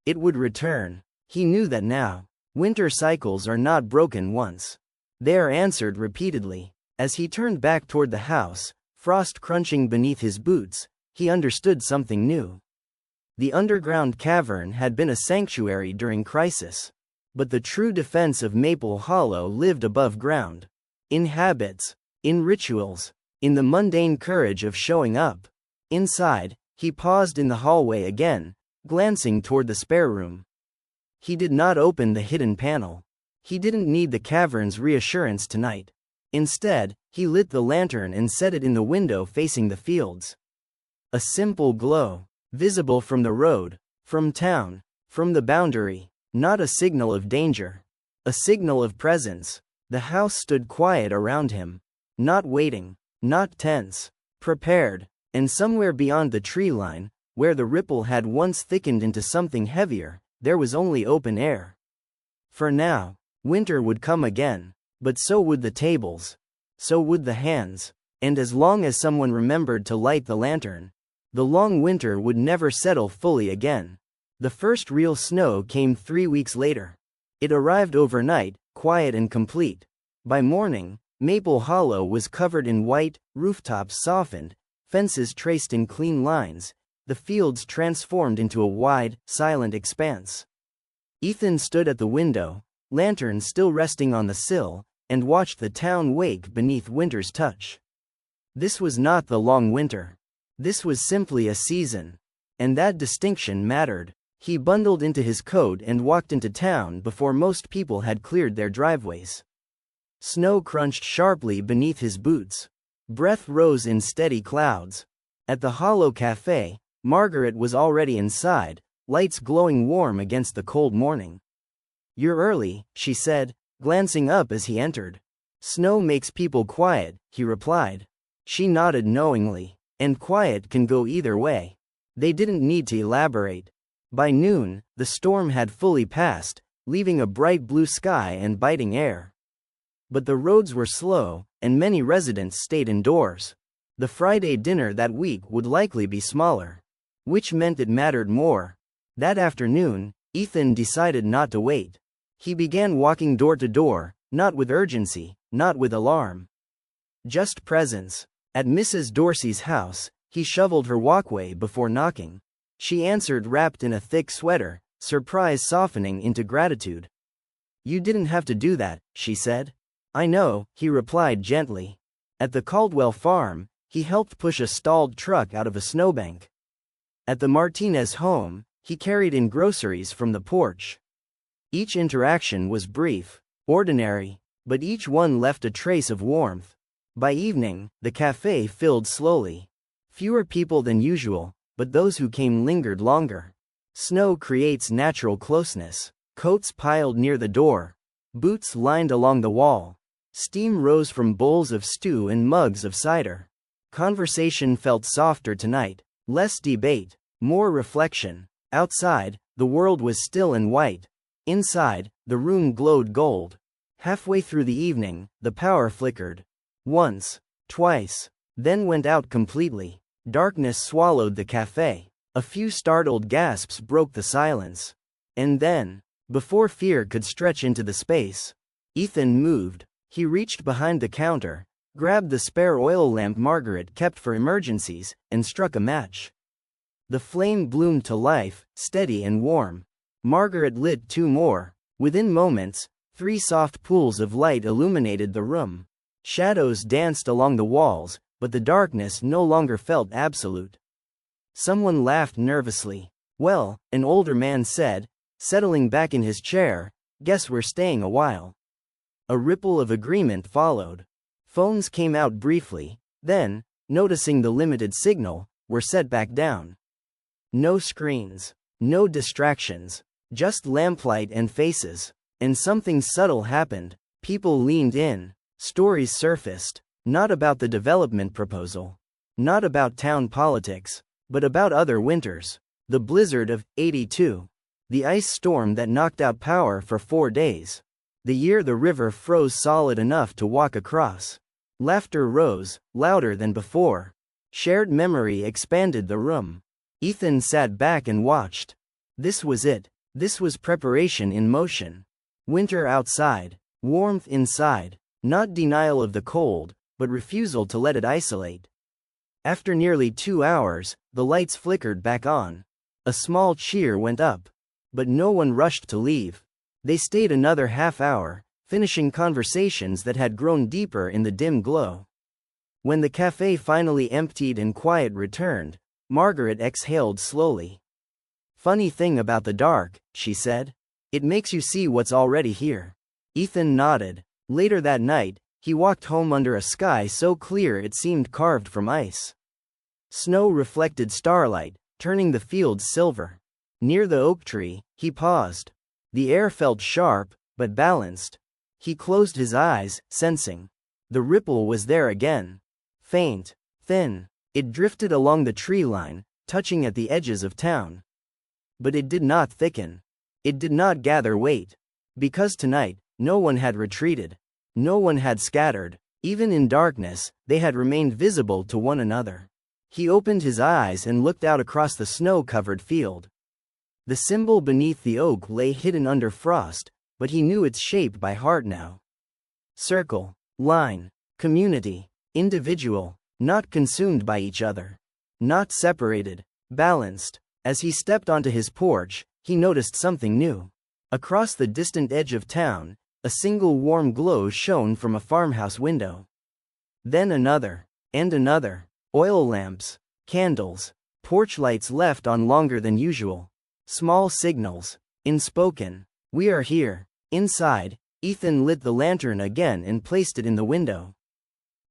It would return. He knew that now. Winter cycles are not broken once. They are answered repeatedly. As he turned back toward the house, frost crunching beneath his boots, he understood something new. The underground cavern had been a sanctuary during crisis. But the true defense of Maple Hollow lived above ground. In habits, in rituals, in the mundane courage of showing up. Inside, he paused in the hallway again, glancing toward the spare room. He did not open the hidden panel. He didn't need the cavern's reassurance tonight. Instead, he lit the lantern and set it in the window facing the fields. A simple glow, visible from the road, from town, from the boundary, not a signal of danger. A signal of presence. The house stood quiet around him. Not waiting, not tense, prepared, and somewhere beyond the tree line, where the ripple had once thickened into something heavier, there was only open air. For now, winter would come again, but so would the tables. So would the hands, and as long as someone remembered to light the lantern, the long winter would never settle fully again. The first real snow came 3 weeks later. It arrived overnight, quiet and complete. By morning, Maple Hollow was covered in white, rooftops softened, fences traced in clean lines, the fields transformed into a wide, silent expanse. Ethan stood at the window, lantern still resting on the sill, and watched the town wake beneath winter's touch. This was not the long winter. This was simply a season. And that distinction mattered. He bundled into his coat and walked into town before most people had cleared their driveways. Snow crunched sharply beneath his boots. Breath rose in steady clouds. At the Hollow Cafe, Margaret was already inside, lights glowing warm against the cold morning. "You're early," she said, glancing up as he entered. "Snow makes people quiet," he replied. She nodded knowingly. And quiet can go either way. They didn't need to elaborate. By noon, the storm had fully passed, leaving a bright blue sky and biting air. But the roads were slow, and many residents stayed indoors. The Friday dinner that week would likely be smaller. Which meant it mattered more. That afternoon, Ethan decided not to wait. He began walking door to door, not with urgency, not with alarm. Just presence. At Mrs. Dorsey's house, he shoveled her walkway before knocking. She answered wrapped in a thick sweater, surprise softening into gratitude. "You didn't have to do that," she said. "I know," he replied gently. At the Caldwell farm, he helped push a stalled truck out of a snowbank. At the Martinez home, he carried in groceries from the porch. Each interaction was brief, ordinary, but each one left a trace of warmth. By evening, the cafe filled slowly. Fewer people than usual, but those who came lingered longer. Snow creates natural closeness. Coats piled near the door. Boots lined along the wall. Steam rose from bowls of stew and mugs of cider. Conversation felt softer tonight. Less debate, more reflection. Outside, the world was still and white. Inside, the room glowed gold. Halfway through the evening, the power flickered. Once, twice, then went out completely. Darkness swallowed the cafe. A few startled gasps broke the silence. And then, before fear could stretch into the space, Ethan moved. He reached behind the counter, grabbed the spare oil lamp Margaret kept for emergencies, and struck a match. The flame bloomed to life, steady and warm. Margaret lit 2 more. Within moments, 3 soft pools of light illuminated the room. Shadows danced along the walls, but the darkness no longer felt absolute. Someone laughed nervously. "Well," an older man said, settling back in his chair, "guess we're staying a while." A ripple of agreement followed. Phones came out briefly, then, noticing the limited signal, were set back down. No screens, no distractions, just lamplight and faces. And something subtle happened. People leaned in. Stories surfaced, not about the development proposal, not about town politics, but about other winters. The blizzard of '82. The ice storm that knocked out power for 4 days. The year the river froze solid enough to walk across. Laughter rose, louder than before. Shared memory expanded the room. Ethan sat back and watched. This was it. This was preparation in motion. Winter outside, warmth inside, not denial of the cold, but refusal to let it isolate. After nearly 2 hours, the lights flickered back on. A small cheer went up. But no one rushed to leave. They stayed another half hour, finishing conversations that had grown deeper in the dim glow. When the cafe finally emptied and quiet returned, Margaret exhaled slowly. "Funny thing about the dark," she said. "It makes you see what's already here." Ethan nodded. Later that night, he walked home under a sky so clear it seemed carved from ice. Snow reflected starlight, turning the fields silver. Near the oak tree, he paused. The air felt sharp, but balanced. He closed his eyes, sensing. The ripple was there again. Faint, thin. It drifted along the tree line, touching at the edges of town. But it did not thicken. It did not gather weight. Because tonight, no one had retreated. No one had scattered. Even in darkness, they had remained visible to one another. He opened his eyes and looked out across the snow-covered field. The symbol beneath the oak lay hidden under frost, but he knew its shape by heart now. Circle, line, community, individual, not consumed by each other. Not separated, balanced. As he stepped onto his porch, he noticed something new. Across the distant edge of town, a single warm glow shone from a farmhouse window. Then another, and another. Oil lamps, candles, porch lights left on longer than usual. Small signals, unspoken. "We are here." Inside, Ethan lit the lantern again and placed it in the window.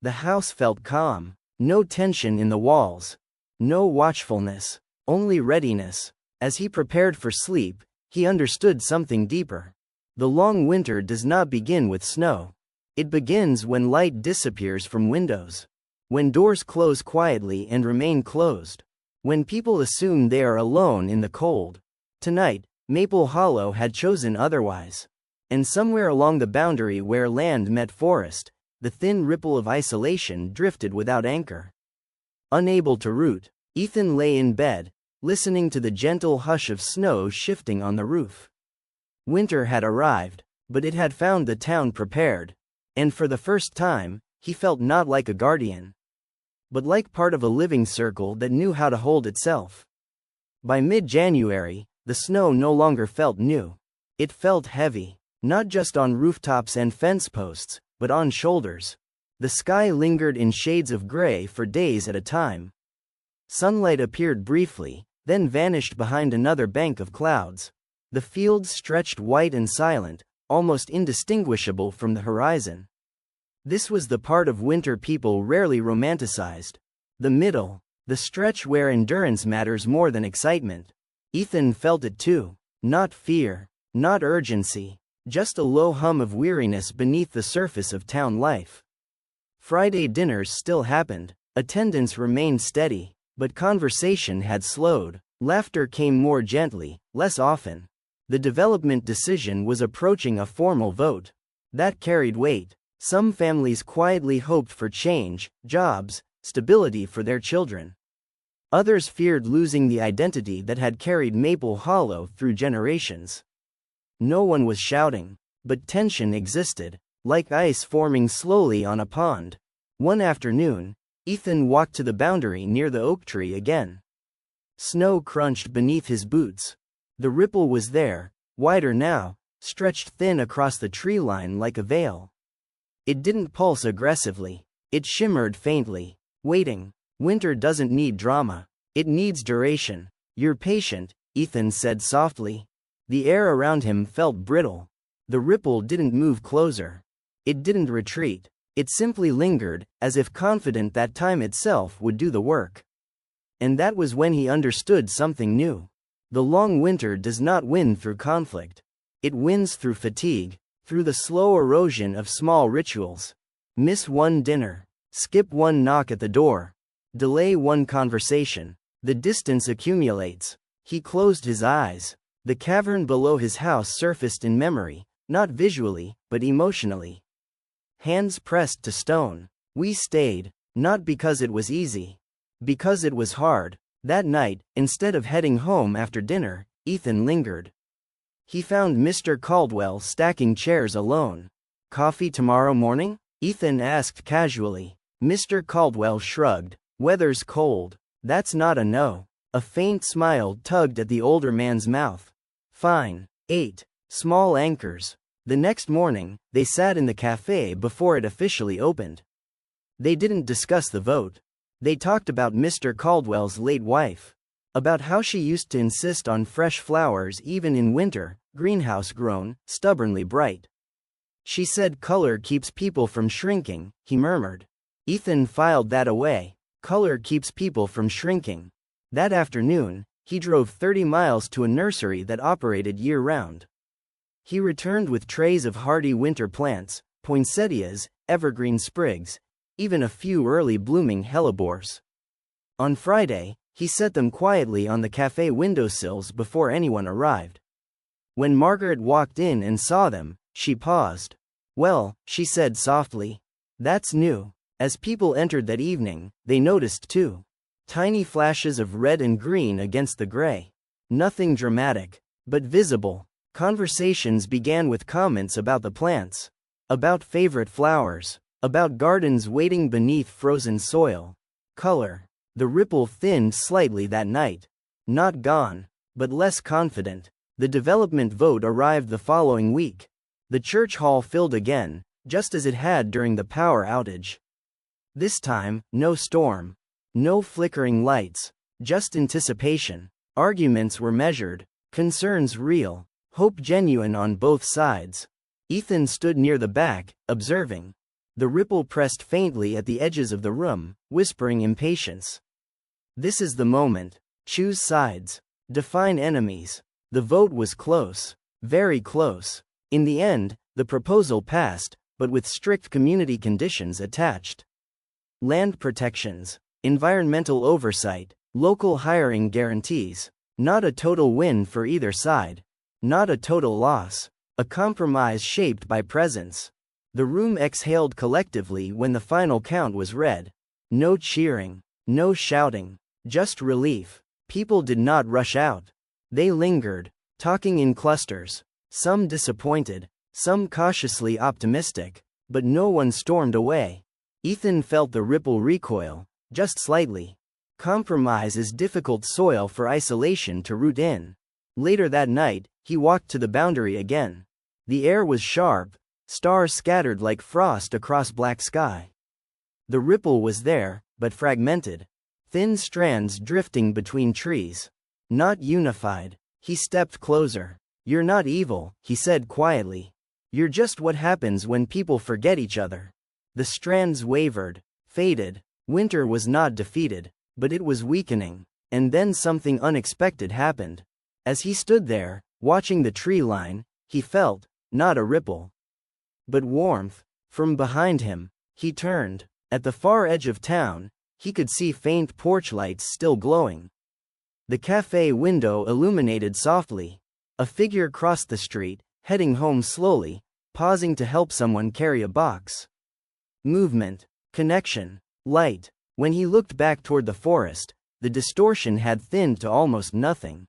The house felt calm. No tension in the walls. No watchfulness. Only readiness. As he prepared for sleep, he understood something deeper. The long winter does not begin with snow. It begins when light disappears from windows. When doors close quietly and remain closed. When people assume they are alone in the cold. Tonight, Maple Hollow had chosen otherwise. And somewhere along the boundary where land met forest, the thin ripple of isolation drifted without anchor. Unable to root, Ethan lay in bed, listening to the gentle hush of snow shifting on the roof. Winter had arrived, but it had found the town prepared. And for the first time, he felt not like a guardian, but like part of a living circle that knew how to hold itself. By mid-January, the snow no longer felt new. It felt heavy, not just on rooftops and fence posts, but on shoulders. The sky lingered in shades of gray for days at a time. Sunlight appeared briefly, then vanished behind another bank of clouds. The fields stretched white and silent, almost indistinguishable from the horizon. This was the part of winter people rarely romanticized. The middle, the stretch where endurance matters more than excitement. Ethan felt it too. Not fear, not urgency, just a low hum of weariness beneath the surface of town life. Friday dinners still happened. Attendance remained steady, but conversation had slowed. Laughter came more gently, less often. The development decision was approaching a formal vote. That carried weight. Some families quietly hoped for change, jobs, stability for their children. Others feared losing the identity that had carried Maple Hollow through generations. No one was shouting, but tension existed. like ice forming slowly on a pond. One afternoon, Ethan walked to the boundary near the oak tree again. Snow crunched beneath his boots. The ripple was there, wider now, stretched thin across the tree line like a veil. It didn't pulse aggressively. It shimmered faintly, waiting. Winter doesn't need drama. It needs duration. You're patient, Ethan said softly. The air around him felt brittle. The ripple didn't move closer. It didn't retreat. It simply lingered, as if confident that time itself would do the work. And that was when he understood something new. The long winter does not win through conflict. It wins through fatigue, through the slow erosion of small rituals. Miss one dinner. Skip one knock at the door. Delay one conversation. The distance accumulates. He closed his eyes. The cavern below his house surfaced in memory, not visually, but emotionally. Hands pressed to stone. We stayed, not because it was easy. Because it was hard. That night, instead of heading home after dinner, Ethan lingered. He found Mr. Caldwell stacking chairs alone. Coffee tomorrow morning? Ethan asked casually. Mr. Caldwell shrugged. Weather's cold. That's not a no. A faint smile tugged at the older man's mouth. Fine. 8. Small anchors. The next morning, they sat in the cafe before it officially opened. They didn't discuss the vote. They talked about Mr. Caldwell's late wife. About how she used to insist on fresh flowers even in winter, greenhouse grown, stubbornly bright. She said color keeps people from shrinking, he murmured. Ethan filed that away. Color keeps people from shrinking. That afternoon, he drove 30 miles to a nursery that operated year-round. He returned with trays of hardy winter plants, poinsettias, evergreen sprigs, even a few early blooming hellebores. On Friday, he set them quietly on the cafe windowsills before anyone arrived. When Margaret walked in and saw them, she paused. Well, she said softly. That's new. As people entered that evening, they noticed too. Tiny flashes of red and green against the gray. Nothing dramatic, but visible. Conversations began with comments about the plants. About favorite flowers. About gardens waiting beneath frozen soil. Color. The ripple thinned slightly that night. Not gone, but less confident. The development vote arrived the following week. The church hall filled again, just as it had during the power outage. This time, no storm. No flickering lights. Just anticipation. Arguments were measured. Concerns real. Hope genuine on both sides. Ethan stood near the back, observing. The ripple pressed faintly at the edges of the room, whispering impatience. This is the moment. Choose sides. Define enemies. The vote was close. Very close. In the end, the proposal passed, but with strict community conditions attached. Land protections. Environmental oversight. Local hiring guarantees. Not a total win for either side. Not a total loss. A compromise shaped by presence. The room exhaled collectively when the final count was read. No cheering. No shouting. Just relief. People did not rush out. They lingered, talking in clusters. Some disappointed, some cautiously optimistic, but no one stormed away. Ethan felt the ripple recoil, just slightly. Compromise is difficult soil for isolation to root in. Later that night, he walked to the boundary again. The air was sharp, stars scattered like frost across black sky. The ripple was there, but fragmented. Thin strands drifting between trees. Not unified. He stepped closer. You're not evil, he said quietly. You're just what happens when people forget each other. The strands wavered, faded. Winter was not defeated, but it was weakening. And then something unexpected happened. As he stood there, watching the tree line, he felt, not a ripple, but warmth. From behind him, he turned. At the far edge of town, he could see faint porch lights still glowing. The cafe window illuminated softly. A figure crossed the street, heading home slowly, pausing to help someone carry a box. Movement, connection, light. When he looked back toward the forest, the distortion had thinned to almost nothing.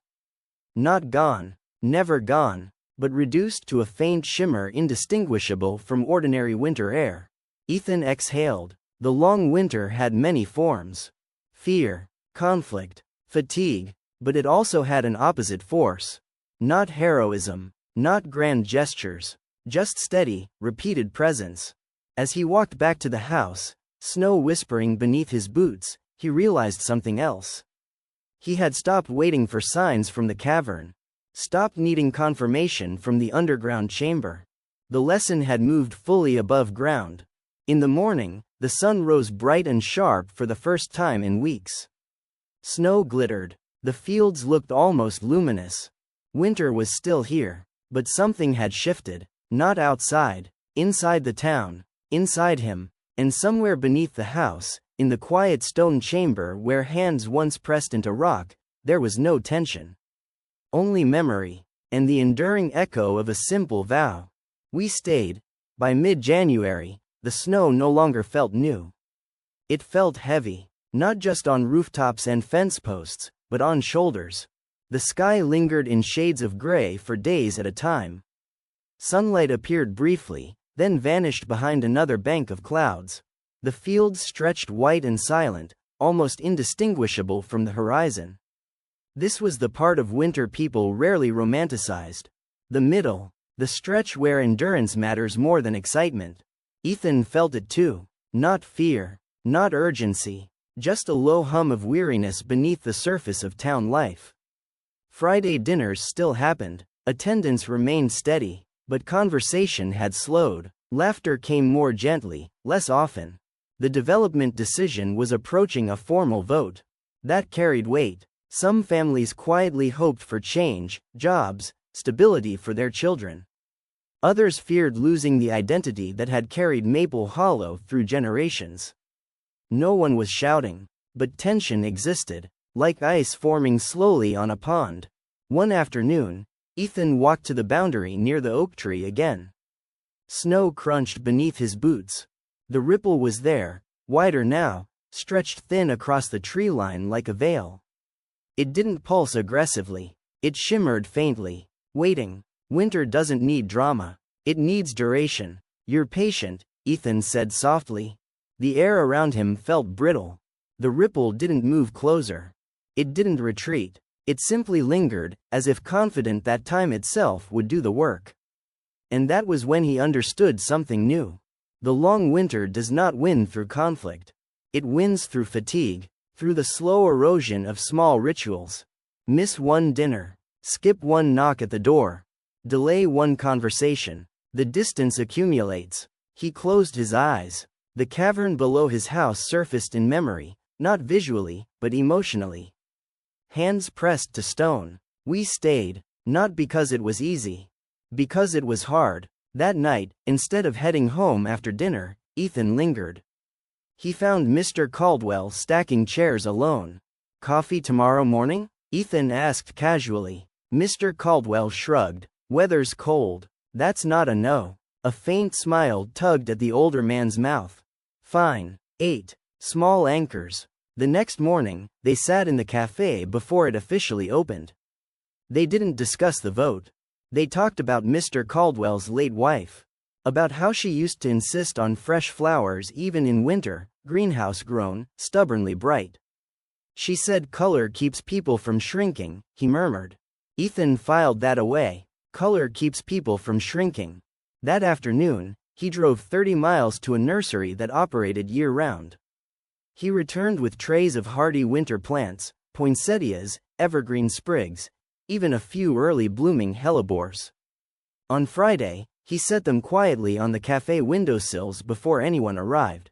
Not gone, never gone, but reduced to a faint shimmer indistinguishable from ordinary winter air. Ethan exhaled. The long winter had many forms. Fear, conflict, fatigue, but it also had an opposite force. Not heroism, not grand gestures, just steady, repeated presence. As he walked back to the house, snow whispering beneath his boots, he realized something else. He had stopped waiting for signs from the cavern, stopped needing confirmation from the underground chamber. The lesson had moved fully above ground. In the morning, the sun rose bright and sharp for the first time in weeks. Snow glittered. The fields looked almost luminous. Winter was still here, but something had shifted. Not outside, inside the town, inside him, and somewhere beneath the house, in the quiet stone chamber where hands once pressed into rock, there was no tension. Only memory, and the enduring echo of a simple vow. We stayed. By mid-January, the snow no longer felt new. It felt heavy, not just on rooftops and fence posts, but on shoulders. The sky lingered in shades of gray for days at a time. Sunlight appeared briefly, then vanished behind another bank of clouds. The fields stretched white and silent, almost indistinguishable from the horizon. This was the part of winter people rarely romanticized. The middle, the stretch where endurance matters more than excitement. Ethan felt it too. Not fear, not urgency, just a low hum of weariness beneath the surface of town life. Friday dinners still happened. Attendance remained steady, but conversation had slowed. Laughter came more gently, less often. The development decision was approaching a formal vote. That carried weight. Some families quietly hoped for change, jobs, stability for their children. Others feared losing the identity that had carried Maple Hollow through generations. No one was shouting, but tension existed, like ice forming slowly on a pond. One afternoon, Ethan walked to the boundary near the oak tree again. Snow crunched beneath his boots. The ripple was there, wider now, stretched thin across the tree line like a veil. It didn't pulse aggressively. It shimmered faintly, waiting. Winter doesn't need drama. It needs duration. You're patient, Ethan said softly. The air around him felt brittle. The ripple didn't move closer. It didn't retreat. It simply lingered, as if confident that time itself would do the work. And that was when he understood something new. The long winter does not win through conflict. It wins through fatigue, through the slow erosion of small rituals. Miss one dinner. Skip one knock at the door. Delay one conversation. The distance accumulates. He closed his eyes. The cavern below his house surfaced in memory, not visually, but emotionally. Hands pressed to stone. We stayed, not because it was easy. Because it was hard. That night, instead of heading home after dinner, Ethan lingered. He found Mr. Caldwell stacking chairs alone. Coffee tomorrow morning? Ethan asked casually. Mr. Caldwell shrugged. Weather's cold. That's not a no. A faint smile tugged at the older man's mouth. Fine. 8. Small anchors. The next morning, they sat in the cafe before it officially opened. They didn't discuss the vote. They talked about Mr. Caldwell's late wife. About how she used to insist on fresh flowers even in winter, greenhouse grown, stubbornly bright. She said color keeps people from shrinking, he murmured. Ethan filed that away. Color keeps people from shrinking. That afternoon, he drove 30 miles to a nursery that operated year-round. He returned with trays of hardy winter plants, poinsettias, evergreen sprigs, even a few early blooming hellebores. On Friday, he set them quietly on the cafe windowsills before anyone arrived.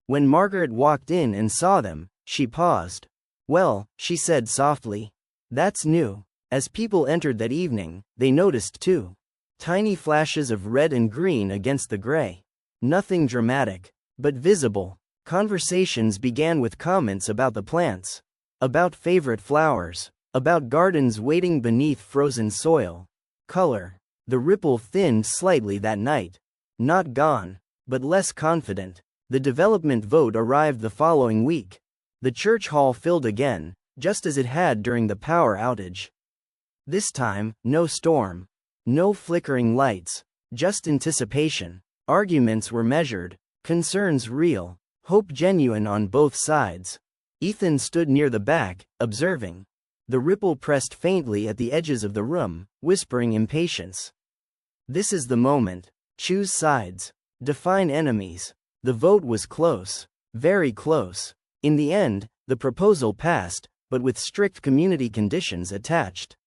When Margaret walked in and saw them, she paused. Well, she said softly. That's new. As people entered that evening, they noticed too. Tiny flashes of red and green against the gray. Nothing dramatic, but visible. Conversations began with comments about the plants, about favorite flowers, about gardens waiting beneath frozen soil. Color. The ripple thinned slightly that night. Not gone, but less confident. The development vote arrived the following week. The church hall filled again, just as it had during the power outage. This time, no storm. No flickering lights, just anticipation. Arguments were measured, concerns real, hope genuine on both sides. Ethan stood near the back, observing. The ripple pressed faintly at the edges of the room, whispering impatience. This is the moment. Choose sides. Define enemies. The vote was close. Very close. In the end, the proposal passed, but with strict community conditions attached.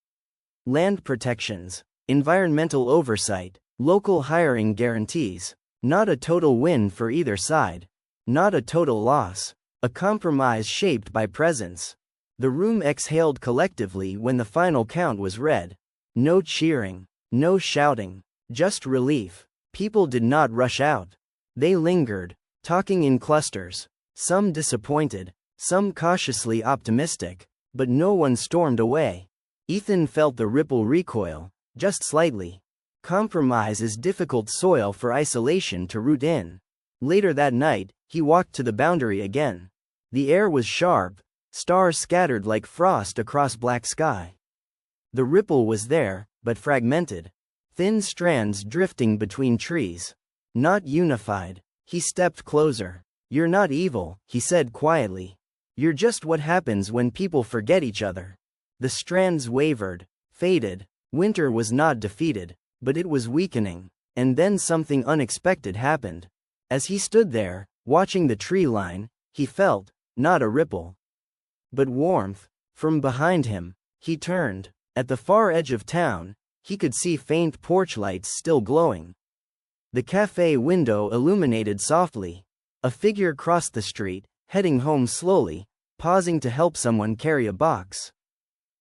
Land protections, environmental oversight, local hiring guarantees. Not a total win for either side. Not a total loss. A compromise shaped by presence. The room exhaled collectively when the final count was read. No cheering. No shouting. Just relief. People did not rush out. They lingered, talking in clusters. Some disappointed, some cautiously optimistic, but no one stormed away. Ethan felt the ripple recoil, just slightly. Compromise is difficult soil for isolation to root in. Later that night, he walked to the boundary again. The air was sharp, stars scattered like frost across black sky. The ripple was there, but fragmented. Thin strands drifting between trees. Not unified. He stepped closer. You're not evil, he said quietly. You're just what happens when people forget each other. The strands wavered, faded. Winter was not defeated, but it was weakening. And then something unexpected happened. As he stood there, watching the tree line, he felt, not a ripple, but warmth. From behind him, he turned. At the far edge of town, he could see faint porch lights still glowing. The cafe window illuminated softly. A figure crossed the street, heading home slowly, pausing to help someone carry a box.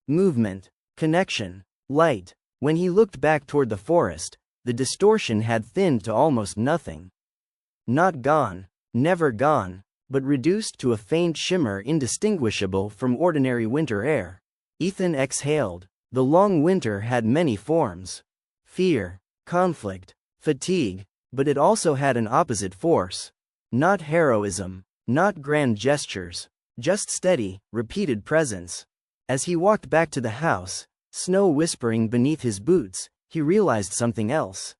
Movement, connection, light. When he looked back toward the forest, the distortion had thinned to almost nothing. Not gone, never gone, but reduced to a faint shimmer indistinguishable from ordinary winter air. Ethan exhaled. The long winter had many forms. Fear, conflict, fatigue, but it also had an opposite force. Not heroism, not grand gestures, just steady, repeated presence. As he walked back to the house, snow whispering beneath his boots, he realized something else.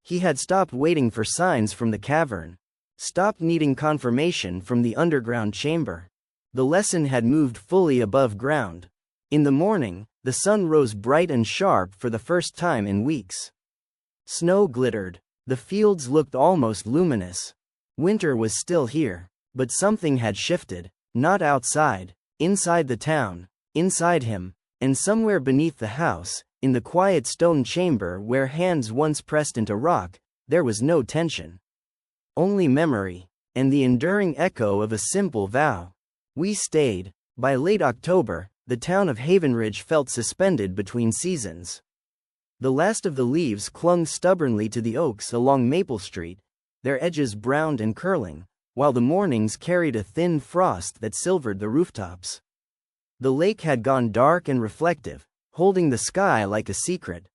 He had stopped waiting for signs from the cavern. Stopped needing confirmation from the underground chamber. The lesson had moved fully above ground. In the morning, the sun rose bright and sharp for the first time in weeks. Snow glittered. The fields looked almost luminous. Winter was still here, but something had shifted. Not outside, inside the town, inside him, and somewhere beneath the house, in the quiet stone chamber where hands once pressed into rock, there was no tension. Only memory, and the enduring echo of a simple vow. We stayed. By late October, the town of Havenridge felt suspended between seasons. The last of the leaves clung stubbornly to the oaks along Maple Street, their edges browned and curling, while the mornings carried a thin frost that silvered the rooftops. The lake had gone dark and reflective, holding the sky like a secret.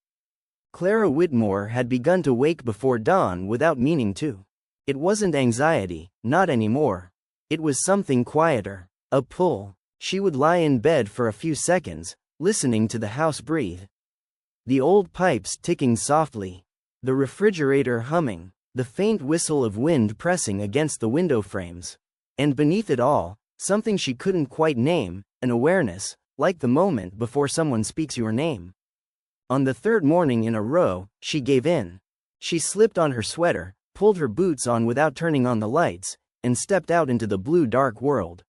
Clara Whitmore had begun to wake before dawn without meaning to. It wasn't anxiety, not anymore. It was something quieter, a pull. She would lie in bed for a few seconds, listening to the house breathe. The old pipes ticking softly. The refrigerator humming. The faint whistle of wind pressing against the window frames. And beneath it all, something she couldn't quite name, an awareness, like the moment before someone speaks your name. On the third morning in a row, she gave in. She slipped on her sweater, pulled her boots on without turning on the lights, and stepped out into the blue dark world.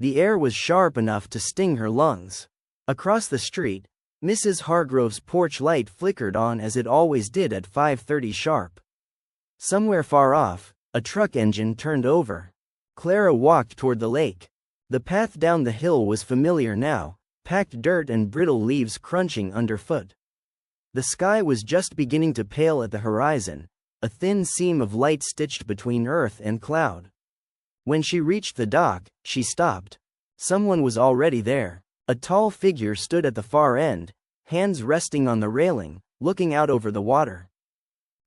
The air was sharp enough to sting her lungs. Across the street, Mrs. Hargrove's porch light flickered on as it always did at 5:30 sharp. Somewhere far off, a truck engine turned over. Clara walked toward the lake. The path down the hill was familiar now, packed dirt and brittle leaves crunching underfoot. The sky was just beginning to pale at the horizon, a thin seam of light stitched between earth and cloud. When she reached the dock, she stopped. Someone was already there. A tall figure stood at the far end, hands resting on the railing, looking out over the water.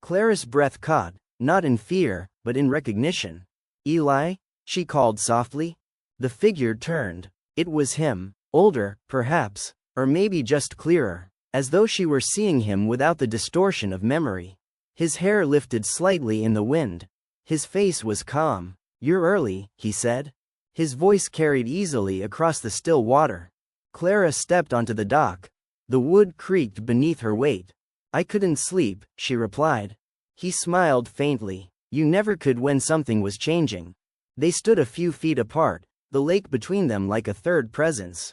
Clara's breath caught, not in fear, but in recognition. "Eli?" she called softly. The figure turned. It was him, older, perhaps, or maybe just clearer. as though she were seeing him without the distortion of memory. His hair lifted slightly in the wind. His face was calm. "You're early," he said. His voice carried easily across the still water. Clara stepped onto the dock. The wood creaked beneath her weight. "I couldn't sleep," she replied. He smiled faintly. "You never could when something was changing." They stood a few feet apart, the lake between them like a third presence.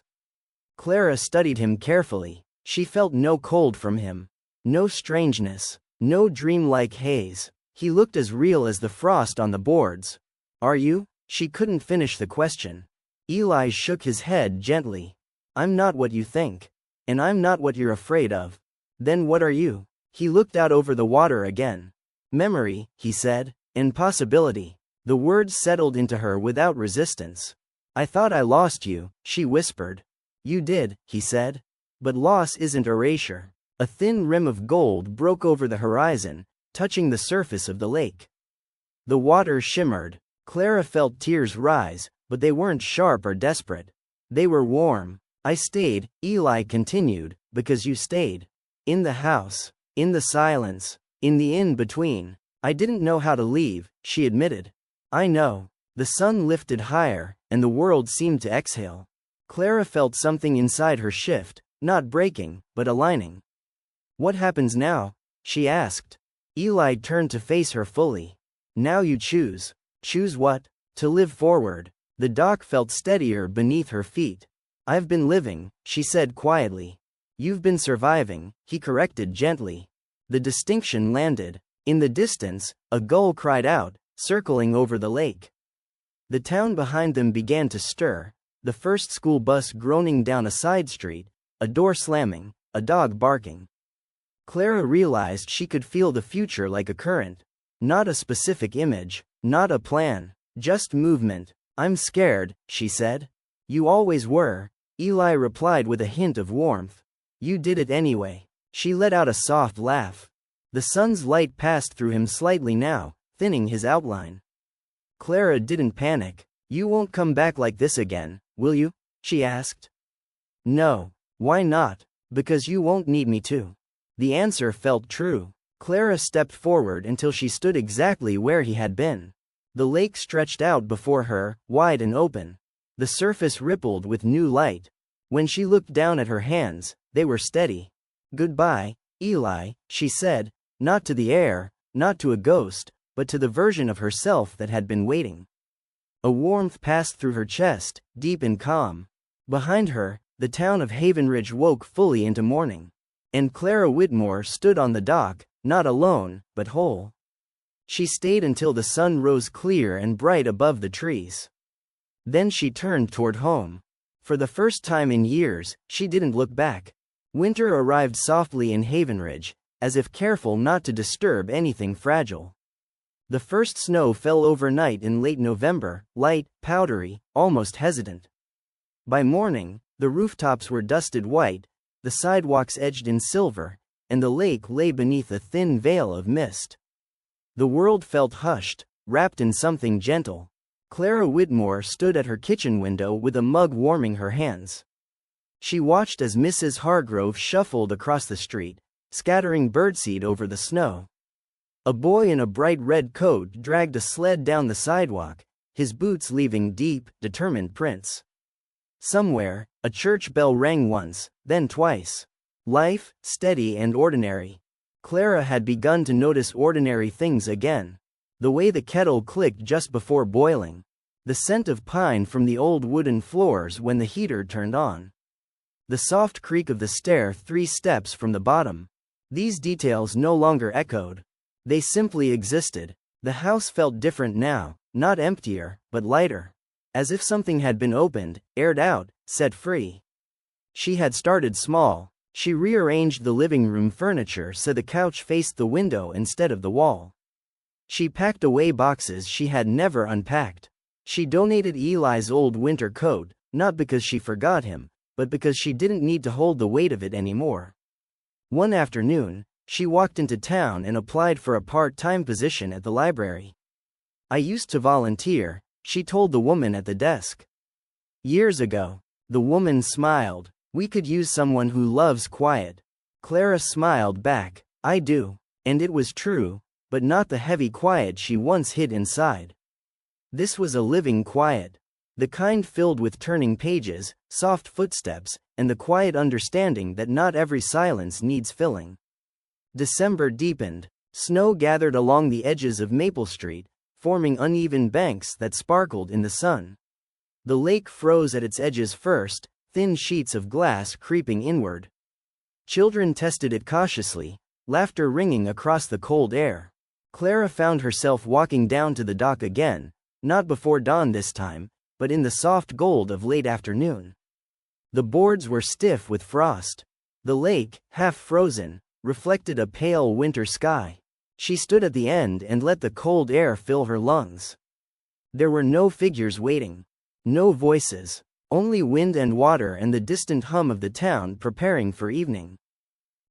Clara studied him carefully. She felt no cold from him. No strangeness. No dreamlike haze. He looked as real as the frost on the boards. "Are you?" She couldn't finish the question. Eli shook his head gently. "I'm not what you think. And I'm not what you're afraid of." "Then what are you?" He looked out over the water again. "Memory," he said. "Impossibility." The words settled into her without resistance. "I thought I lost you," she whispered. "You did," he said. "But loss isn't erasure." A thin rim of gold broke over the horizon, touching the surface of the lake. The water shimmered. Clara felt tears rise, but they weren't sharp or desperate. They were warm. "I stayed," Eli continued, "because you stayed. In the house. In the silence. In the in-between. I didn't know how to leave," she admitted. "I know." The sun lifted higher, and the world seemed to exhale. Clara felt something inside her shift, not breaking, but aligning. "What happens now?" she asked. Eli turned to face her fully. "Now you choose." "Choose what?" "To live forward." The dock felt steadier beneath her feet. "I've been living," she said quietly. "You've been surviving," he corrected gently. The distinction landed. In the distance, a gull cried out, circling over the lake. The town behind them began to stir, the first school bus groaning down a side street, a door slamming, a dog barking. Clara realized she could feel the future like a current. Not a specific image, not a plan, just movement. "I'm scared," she said. "You always were," Eli replied with a hint of warmth. "You did it anyway." She let out a soft laugh. The sun's light passed through him slightly now, thinning his outline. Clara didn't panic. "You won't come back like this again, will you?" she asked. "No." "Why not?" "Because you won't need me to." The answer felt true. Clara stepped forward until she stood exactly where he had been. The lake stretched out before her, wide and open. The surface rippled with new light. When she looked down at her hands, they were steady. "Goodbye, Eli," she said, not to the air, not to a ghost, but to the version of herself that had been waiting. A warmth passed through her chest, deep and calm. Behind her, the town of Havenridge woke fully into morning. And Clara Whitmore stood on the dock, not alone, but whole. She stayed until the sun rose clear and bright above the trees. Then she turned toward home. For the first time in years, she didn't look back. Winter arrived softly in Havenridge, as if careful not to disturb anything fragile. The first snow fell overnight in late November, light, powdery, almost hesitant. By morning, the rooftops were dusted white, the sidewalks edged in silver, and the lake lay beneath a thin veil of mist. The world felt hushed, wrapped in something gentle. Clara Whitmore stood at her kitchen window with a mug warming her hands. She watched as Mrs. Hargrove shuffled across the street, scattering birdseed over the snow. A boy in a bright red coat dragged a sled down the sidewalk, his boots leaving deep, determined prints. Somewhere, a church bell rang once, then twice. Life, steady and ordinary. Clara had begun to notice ordinary things again. The way the kettle clicked just before boiling. The scent of pine from the old wooden floors when the heater turned on. The soft creak of the stair 3 steps from the bottom. These details no longer echoed. They simply existed. The house felt different now, not emptier, but lighter. As if something had been opened, aired out, set free. She had started small. She rearranged the living room furniture so the couch faced the window instead of the wall. She packed away boxes she had never unpacked. She donated Eli's old winter coat, not because she forgot him, but because she didn't need to hold the weight of it anymore. One afternoon, she walked into town and applied for a part-time position at the library. "I used to volunteer," she told the woman at the desk. "Years ago." The woman smiled. "We could use someone who loves quiet." Clara smiled back. I do. And it was true, but not the heavy quiet she once hid inside. This was a living quiet. The kind filled with turning pages, soft footsteps, and the quiet understanding that not every silence needs filling. December deepened. Snow gathered along the edges of Maple Street, forming uneven banks that sparkled in the sun. The lake froze at its edges first, thin sheets of glass creeping inward. Children tested it cautiously, laughter ringing across the cold air. Clara found herself walking down to the dock again, not before dawn this time, but in the soft gold of late afternoon. The boards were stiff with frost. The lake, half frozen, reflected a pale winter sky. She stood at the end and let the cold air fill her lungs. There were no figures waiting. No voices. Only wind and water and the distant hum of the town preparing for evening.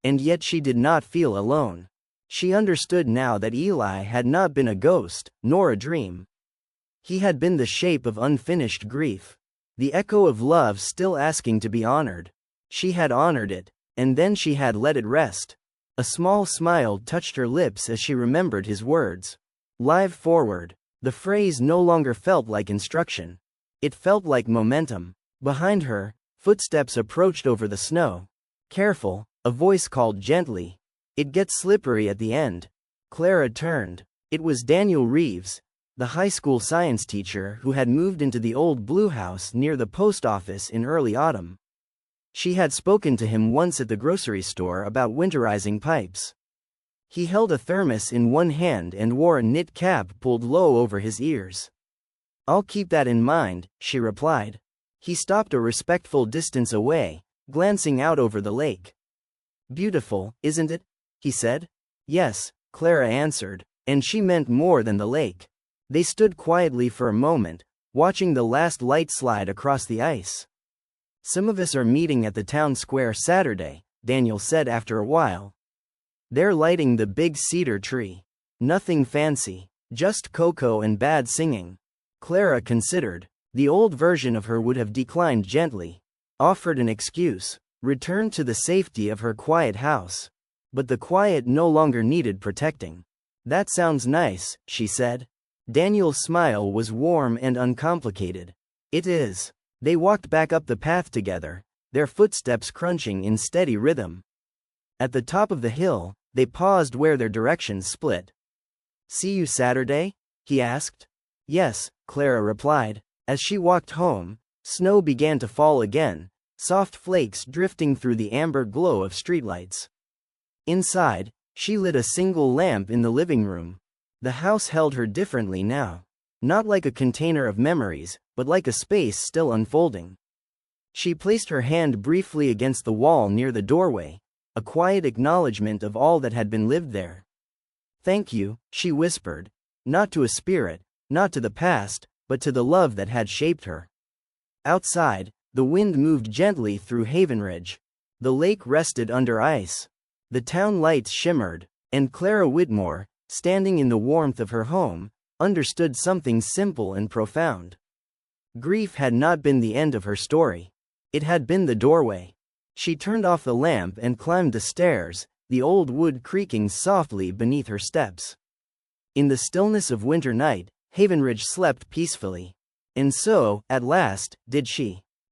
And yet she did not feel alone. She understood now that Eli had not been a ghost, nor a dream. He had been the shape of unfinished grief. The echo of love still asking to be honored. She had honored it, and then she had let it rest. A small smile touched her lips as she remembered his words. Live forward. The phrase no longer felt like instruction. It felt like momentum. Behind her, footsteps approached over the snow. Careful, a voice called gently. It gets slippery at the end. Clara turned. It was Daniel Reeves, the high school science teacher who had moved into the old blue house near the post office in early autumn. She had spoken to him once at the grocery store about winterizing pipes. He held a thermos in one hand and wore a knit cap pulled low over his ears. I'll keep that in mind, she replied. He stopped a respectful distance away, glancing out over the lake. Beautiful, isn't it? He said. Yes, Clara answered, and she meant more than the lake. They stood quietly for a moment, watching the last light slide across the ice. Some of us are meeting at the town square Saturday, Daniel said after a while. They're lighting the big cedar tree. Nothing fancy, just cocoa and bad singing. Clara considered. The old version of her would have declined gently, offered an excuse, returned to the safety of her quiet house. But the quiet no longer needed protecting. That sounds nice, she said. Daniel's smile was warm and uncomplicated. It is. They walked back up the path together, their footsteps crunching in steady rhythm. At the top of the hill, they paused where their directions split. See you Saturday? He asked. Yes, Clara replied. As she walked home, snow began to fall again, soft flakes drifting through the amber glow of streetlights. Inside, she lit a single lamp in the living room. The house held her differently now. Not like a container of memories, but like a space still unfolding. She placed her hand briefly against the wall near the doorway, a quiet acknowledgement of all that had been lived there. Thank you, she whispered. Not to a spirit, not to the past, but to the love that had shaped her. Outside, the wind moved gently through Havenridge. The lake rested under ice. The town lights shimmered, and Clara Whitmore, standing in the warmth of her home, understood something simple and profound. Grief had not been the end of her story. It had been the doorway. She turned off the lamp and climbed the stairs, the old wood creaking softly beneath her steps. In the stillness of winter night, Havenridge slept peacefully. And so, at last, did she.